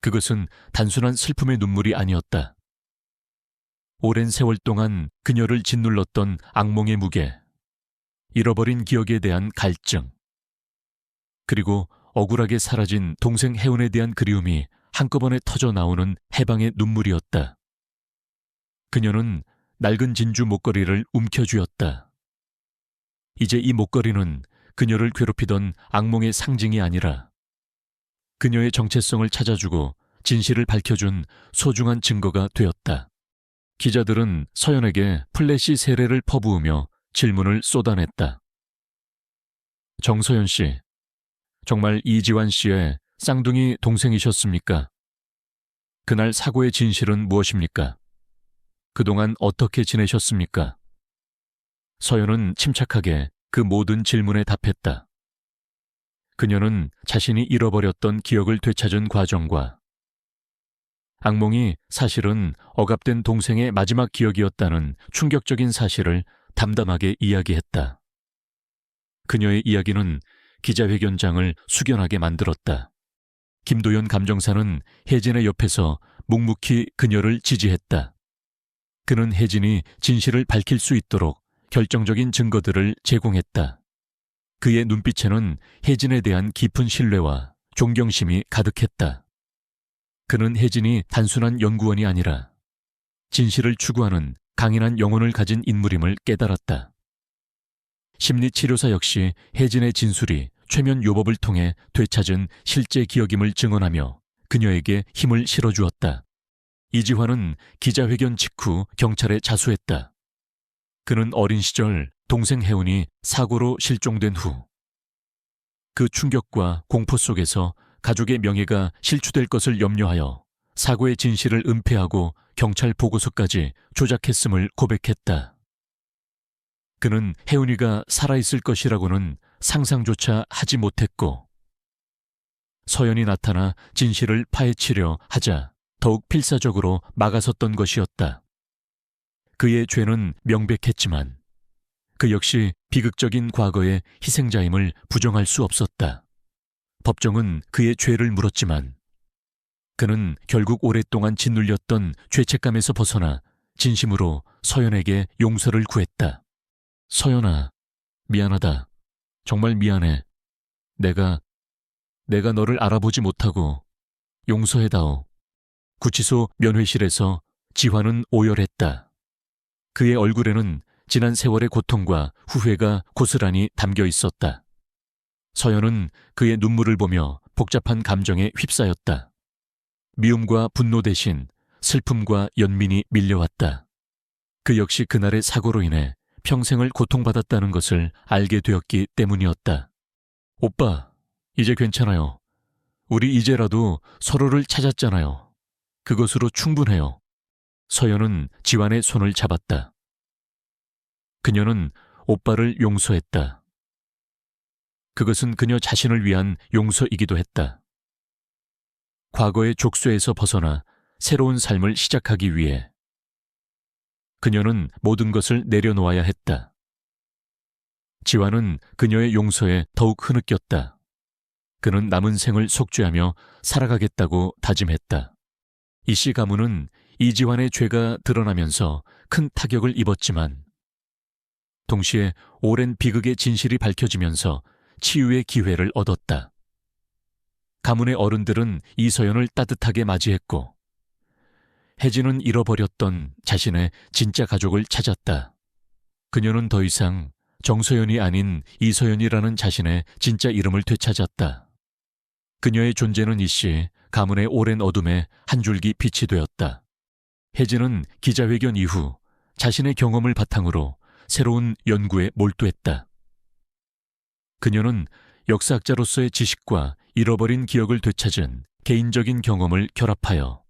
그것은 단순한 슬픔의 눈물이 아니었다. 오랜 세월 동안 그녀를 짓눌렀던 악몽의 무게, 잃어버린 기억에 대한 갈증, 그리고 억울하게 사라진 동생 혜운에 대한 그리움이 한꺼번에 터져 나오는 해방의 눈물이었다. 그녀는 낡은 진주 목걸이를 움켜쥐었다. 이제 이 목걸이는 그녀를 괴롭히던 악몽의 상징이 아니라 그녀의 정체성을 찾아주고 진실을 밝혀준 소중한 증거가 되었다. 기자들은 서연에게 플래시 세례를 퍼부으며 질문을 쏟아냈다. 정서연 씨, 정말 이지환 씨의 쌍둥이 동생이셨습니까? 그날 사고의 진실은 무엇입니까? 그동안 어떻게 지내셨습니까? 서연은 침착하게 그 모든 질문에 답했다. 그녀는 자신이 잃어버렸던 기억을 되찾은 과정과 악몽이 사실은 억압된 동생의 마지막 기억이었다는 충격적인 사실을 담담하게 이야기했다. 그녀의 이야기는 기자회견장을 숙연하게 만들었다. 김도연 감정사는 혜진의 옆에서 묵묵히 그녀를 지지했다. 그는 혜진이 진실을 밝힐 수 있도록 결정적인 증거들을 제공했다. 그의 눈빛에는 혜진에 대한 깊은 신뢰와 존경심이 가득했다. 그는 혜진이 단순한 연구원이 아니라 진실을 추구하는 강인한 영혼을 가진 인물임을 깨달았다. 심리치료사 역시 혜진의 진술이 최면 요법을 통해 되찾은 실제 기억임을 증언하며 그녀에게 힘을 실어주었다. 이지환은 기자회견 직후 경찰에 자수했다. 그는 어린 시절 동생 혜운이 사고로 실종된 후 그 충격과 공포 속에서 가족의 명예가 실추될 것을 염려하여 사고의 진실을 은폐하고 경찰 보고서까지 조작했음을 고백했다. 그는 혜운이가 살아있을 것이라고는 상상조차 하지 못했고 서연이 나타나 진실을 파헤치려 하자 더욱 필사적으로 막아섰던 것이었다. 그의 죄는 명백했지만 그 역시 비극적인 과거의 희생자임을 부정할 수 없었다. 법정은 그의 죄를 물었지만 그는 결국 오랫동안 짓눌렸던 죄책감에서 벗어나 진심으로 서연에게 용서를 구했다. 서연아, 미안하다. 정말 미안해. 내가 너를 알아보지 못하고 용서해다오. 구치소 면회실에서 지화는 오열했다. 그의 얼굴에는 지난 세월의 고통과 후회가 고스란히 담겨 있었다. 서연은 그의 눈물을 보며 복잡한 감정에 휩싸였다. 미움과 분노 대신 슬픔과 연민이 밀려왔다. 그 역시 그날의 사고로 인해 평생을 고통받았다는 것을 알게 되었기 때문이었다. 오빠, 이제 괜찮아요. 우리 이제라도 서로를 찾았잖아요. 그것으로 충분해요. 서연은 지환의 손을 잡았다. 그녀는 오빠를 용서했다. 그것은 그녀 자신을 위한 용서이기도 했다. 과거의 족쇄에서 벗어나 새로운 삶을 시작하기 위해 그녀는 모든 것을 내려놓아야 했다. 지환은 그녀의 용서에 더욱 흐느꼈다. 그는 남은 생을 속죄하며 살아가겠다고 다짐했다. 이씨 가문은 이지환의 죄가 드러나면서 큰 타격을 입었지만 동시에 오랜 비극의 진실이 밝혀지면서 치유의 기회를 얻었다. 가문의 어른들은 이서연을 따뜻하게 맞이했고 혜진은 잃어버렸던 자신의 진짜 가족을 찾았다. 그녀는 더 이상 정서연이 아닌 이서연이라는 자신의 진짜 이름을 되찾았다. 그녀의 존재는 이씨 가문의 오랜 어둠에 한 줄기 빛이 되었다. 혜진은 기자회견 이후 자신의 경험을 바탕으로 새로운 연구에 몰두했다. 그녀는 역사학자로서의 지식과 잃어버린 기억을 되찾은 개인적인 경험을 결합하여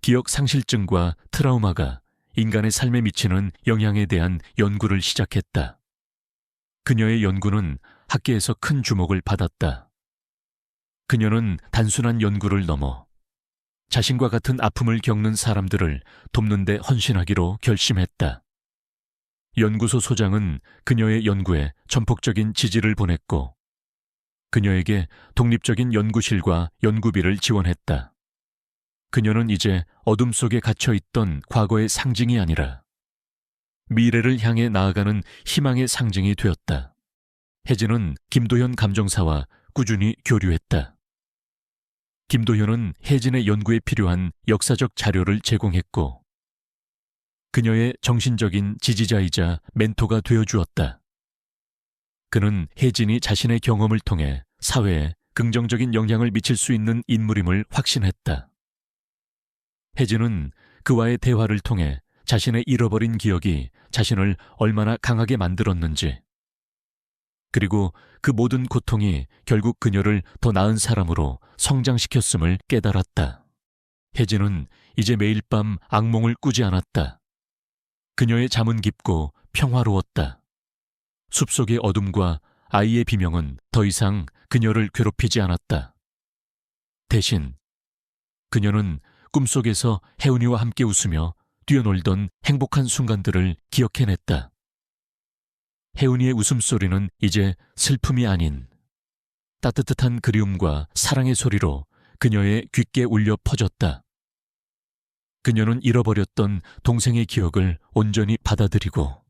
기억 상실증과 트라우마가 인간의 삶에 미치는 영향에 대한 연구를 시작했다. 그녀의 연구는 학계에서 큰 주목을 받았다. 그녀는 단순한 연구를 넘어 자신과 같은 아픔을 겪는 사람들을 돕는 데 헌신하기로 결심했다. 연구소 소장은 그녀의 연구에 전폭적인 지지를 보냈고 그녀에게 독립적인 연구실과 연구비를 지원했다. 그녀는 이제 어둠 속에 갇혀있던 과거의 상징이 아니라 미래를 향해 나아가는 희망의 상징이 되었다. 혜진은 김도현 감정사와 꾸준히 교류했다. 김도현은 혜진의 연구에 필요한 역사적 자료를 제공했고 그녀의 정신적인 지지자이자 멘토가 되어주었다. 그는 혜진이 자신의 경험을 통해 사회에 긍정적인 영향을 미칠 수 있는 인물임을 확신했다. 혜진은 그와의 대화를 통해 자신의 잃어버린 기억이 자신을 얼마나 강하게 만들었는지, 그리고 그 모든 고통이 결국 그녀를 더 나은 사람으로 성장시켰음을 깨달았다. 혜진은 이제 매일 밤 악몽을 꾸지 않았다. 그녀의 잠은 깊고 평화로웠다. 숲속의 어둠과 아이의 비명은 더 이상 그녀를 괴롭히지 않았다. 대신 그녀는 꿈속에서 혜은이와 함께 웃으며 뛰어놀던 행복한 순간들을 기억해냈다. 혜은이의 웃음소리는 이제 슬픔이 아닌 따뜻한 그리움과 사랑의 소리로 그녀의 귓게 울려 퍼졌다. 그녀는 잃어버렸던 동생의 기억을 온전히 받아들이고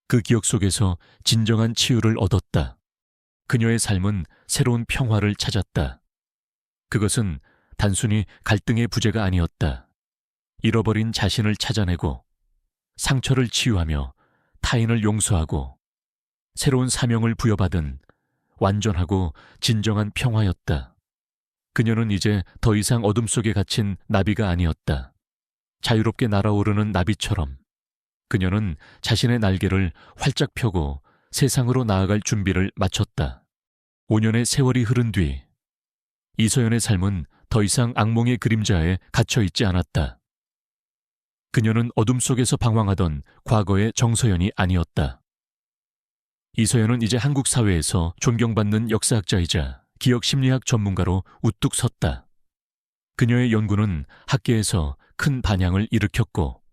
그 기억 속에서 진정한 치유를 얻었다. 그녀의 삶은 새로운 평화를 찾았다. 그것은 단순히 갈등의 부재가 아니었다. 잃어버린 자신을 찾아내고 상처를 치유하며 타인을 용서하고 새로운 사명을 부여받은 완전하고 진정한 평화였다. 그녀는 이제 더 이상 어둠 속에 갇힌 나비가 아니었다. 자유롭게 날아오르는 나비처럼 그녀는 자신의 날개를 활짝 펴고 세상으로 나아갈 준비를 마쳤다. 5년의 세월이 흐른 뒤 이서연의 삶은 더 이상 악몽의 그림자에 갇혀있지 않았다. 그녀는 어둠 속에서 방황하던 과거의 정서연이 아니었다. 이서연은 이제 한국 사회에서 존경받는 역사학자이자 기억 심리학 전문가로 우뚝 섰다. 그녀의 연구는 학계에서 큰 반향을 일으켰고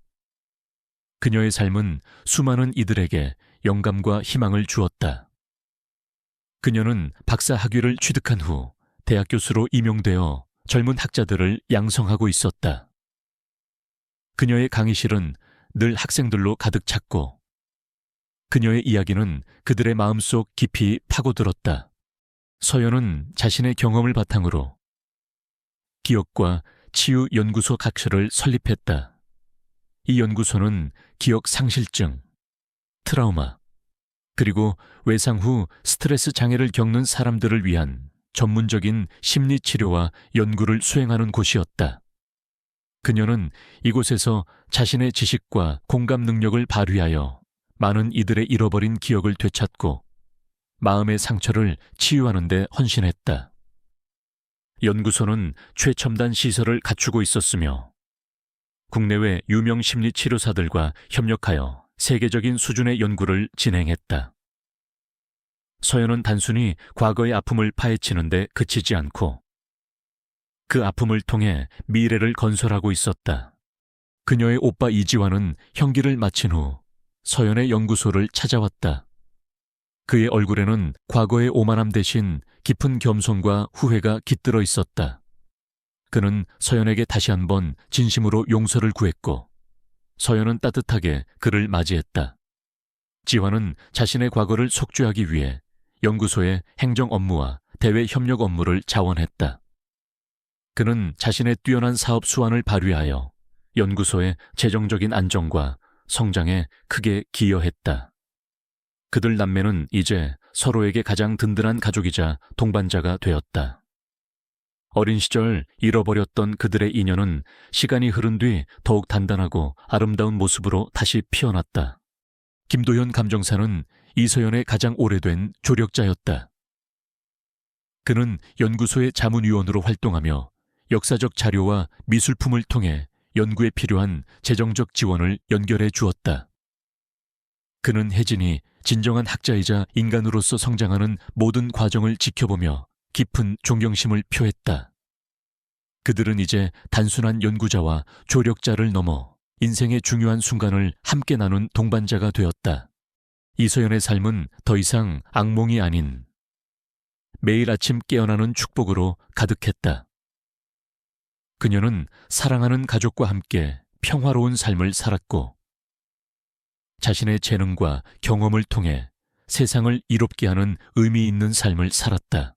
그녀의 삶은 수많은 이들에게 영감과 희망을 주었다. 그녀는 박사 학위를 취득한 후 대학 교수로 임용되어 젊은 학자들을 양성하고 있었다. 그녀의 강의실은 늘 학생들로 가득 찼고 그녀의 이야기는 그들의 마음속 깊이 파고들었다. 서연은 자신의 경험을 바탕으로 기억과 치유 연구소 각처를 설립했다. 이 연구소는 기억 상실증, 트라우마, 그리고 외상 후 스트레스 장애를 겪는 사람들을 위한 전문적인 심리 치료와 연구를 수행하는 곳이었다. 그녀는 이곳에서 자신의 지식과 공감 능력을 발휘하여 많은 이들의 잃어버린 기억을 되찾고 마음의 상처를 치유하는 데 헌신했다. 연구소는 최첨단 시설을 갖추고 있었으며 국내외 유명 심리 치료사들과 협력하여 세계적인 수준의 연구를 진행했다. 서연은 단순히 과거의 아픔을 파헤치는 데 그치지 않고 그 아픔을 통해 미래를 건설하고 있었다. 그녀의 오빠 이지환은 형기를 마친 후 서연의 연구소를 찾아왔다. 그의 얼굴에는 과거의 오만함 대신 깊은 겸손과 후회가 깃들어 있었다. 그는 서연에게 다시 한번 진심으로 용서를 구했고 서연은 따뜻하게 그를 맞이했다. 지환은 자신의 과거를 속죄하기 위해 연구소의 행정 업무와 대외 협력 업무를 자원했다. 그는 자신의 뛰어난 사업 수완을 발휘하여 연구소의 재정적인 안정과 성장에 크게 기여했다. 그들 남매는 이제 서로에게 가장 든든한 가족이자 동반자가 되었다. 어린 시절 잃어버렸던 그들의 인연은 시간이 흐른 뒤 더욱 단단하고 아름다운 모습으로 다시 피어났다. 김도현 감정사는 이서연의 가장 오래된 조력자였다. 그는 연구소의 자문위원으로 활동하며 역사적 자료와 미술품을 통해 연구에 필요한 재정적 지원을 연결해 주었다. 그는 혜진이 진정한 학자이자 인간으로서 성장하는 모든 과정을 지켜보며 깊은 존경심을 표했다. 그들은 이제 단순한 연구자와 조력자를 넘어 인생의 중요한 순간을 함께 나눈 동반자가 되었다. 이서연의 삶은 더 이상 악몽이 아닌 매일 아침 깨어나는 축복으로 가득했다. 그녀는 사랑하는 가족과 함께 평화로운 삶을 살았고 자신의 재능과 경험을 통해 세상을 이롭게 하는 의미 있는 삶을 살았다.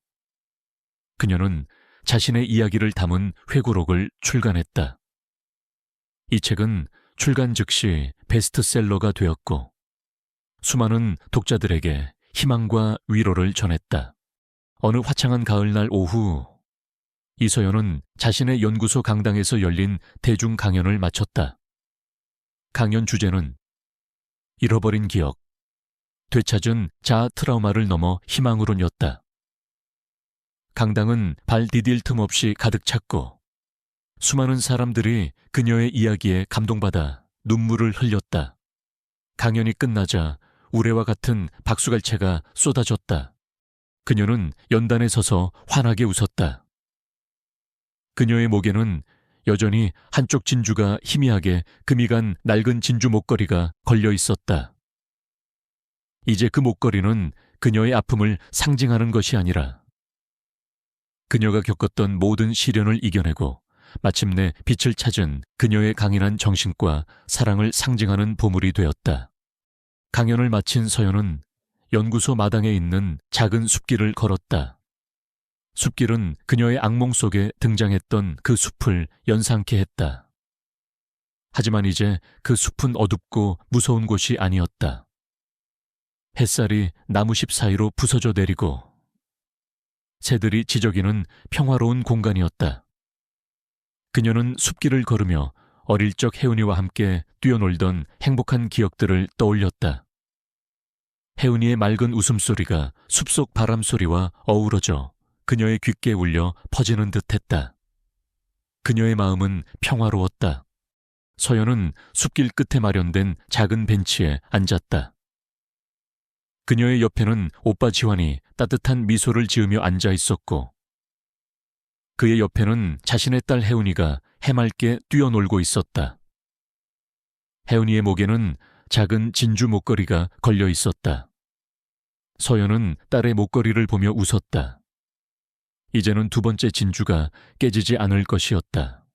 그녀는 자신의 이야기를 담은 회고록을 출간했다. 이 책은 출간 즉시 베스트셀러가 되었고 수많은 독자들에게 희망과 위로를 전했다. 어느 화창한 가을날 오후 이서연은 자신의 연구소 강당에서 열린 대중 강연을 마쳤다. 강연 주제는 잃어버린 기억, 되찾은 자아 트라우마를 넘어 희망으로였다. 강당은 발 디딜 틈 없이 가득 찼고 수많은 사람들이 그녀의 이야기에 감동받아 눈물을 흘렸다. 강연이 끝나자 우레와 같은 박수갈채가 쏟아졌다. 그녀는 연단에 서서 환하게 웃었다. 그녀의 목에는 여전히 한쪽 진주가 희미하게 금이 간 낡은 진주 목걸이가 걸려 있었다. 이제 그 목걸이는 그녀의 아픔을 상징하는 것이 아니라 그녀가 겪었던 모든 시련을 이겨내고 마침내 빛을 찾은 그녀의 강인한 정신과 사랑을 상징하는 보물이 되었다. 강연을 마친 서연은 연구소 마당에 있는 작은 숲길을 걸었다. 숲길은 그녀의 악몽 속에 등장했던 그 숲을 연상케 했다. 하지만 이제 그 숲은 어둡고 무서운 곳이 아니었다. 햇살이 나무십 사이로 부서져 내리고 새들이 지저귀는 평화로운 공간이었다. 그녀는 숲길을 걸으며 어릴 적 혜은이와 함께 뛰어놀던 행복한 기억들을 떠올렸다. 혜은이의 맑은 웃음소리가 숲속 바람소리와 어우러져 그녀의 귓가에 울려 퍼지는 듯했다. 그녀의 마음은 평화로웠다. 서연은 숲길 끝에 마련된 작은 벤치에 앉았다. 그녀의 옆에는 오빠 지환이 따뜻한 미소를 지으며 앉아 있었고, 그의 옆에는 자신의 딸 혜운이가 해맑게 뛰어놀고 있었다. 혜운이의 목에는 작은 진주 목걸이가 걸려 있었다. 서연은 딸의 목걸이를 보며 웃었다. 이제는 두 번째 진주가 깨지지 않을 것이었다.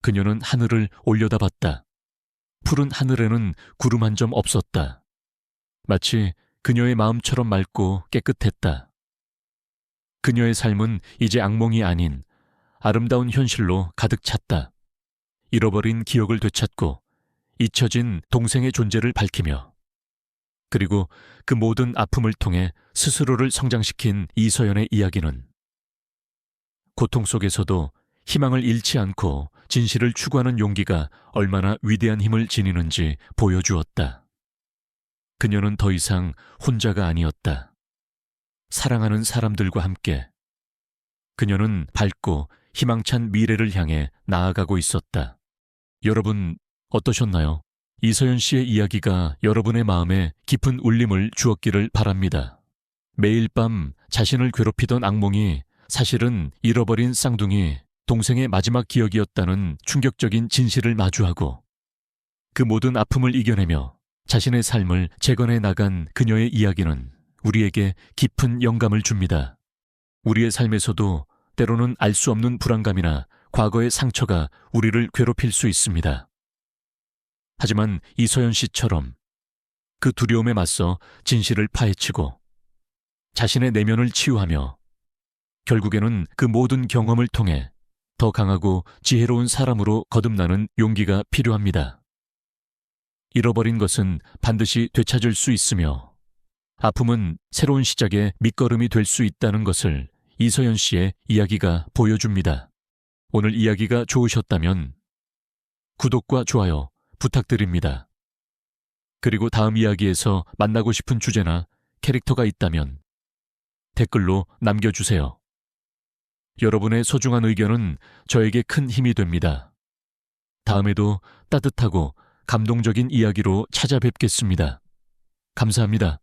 그녀는 하늘을 올려다봤다. 푸른 하늘에는 구름 한 점 없었다. 마치 그녀의 마음처럼 맑고 깨끗했다. 그녀의 삶은 이제 악몽이 아닌 아름다운 현실로 가득 찼다. 잃어버린 기억을 되찾고 잊혀진 동생의 존재를 밝히며, 그리고 그 모든 아픔을 통해 스스로를 성장시킨 이서연의 이야기는 고통 속에서도 희망을 잃지 않고 진실을 추구하는 용기가 얼마나 위대한 힘을 지니는지 보여주었다. 그녀는 더 이상 혼자가 아니었다. 사랑하는 사람들과 함께 그녀는 밝고 희망찬 미래를 향해 나아가고 있었다. 여러분, 어떠셨나요? 이서연 씨의 이야기가 여러분의 마음에 깊은 울림을 주었기를 바랍니다. 매일 밤 자신을 괴롭히던 악몽이 사실은 잃어버린 쌍둥이 동생의 마지막 기억이었다는 충격적인 진실을 마주하고, 그 모든 아픔을 이겨내며 자신의 삶을 재건해 나간 그녀의 이야기는 우리에게 깊은 영감을 줍니다. 우리의 삶에서도 때로는 알 수 없는 불안감이나 과거의 상처가 우리를 괴롭힐 수 있습니다. 하지만 이서연 씨처럼 그 두려움에 맞서 진실을 파헤치고 자신의 내면을 치유하며 결국에는 그 모든 경험을 통해 더 강하고 지혜로운 사람으로 거듭나는 용기가 필요합니다. 잃어버린 것은 반드시 되찾을 수 있으며 아픔은 새로운 시작의 밑거름이 될 수 있다는 것을 이서연 씨의 이야기가 보여줍니다. 오늘 이야기가 좋으셨다면 구독과 좋아요 부탁드립니다. 그리고 다음 이야기에서 만나고 싶은 주제나 캐릭터가 있다면 댓글로 남겨주세요. 여러분의 소중한 의견은 저에게 큰 힘이 됩니다. 다음에도 따뜻하고 감동적인 이야기로 찾아뵙겠습니다. 감사합니다.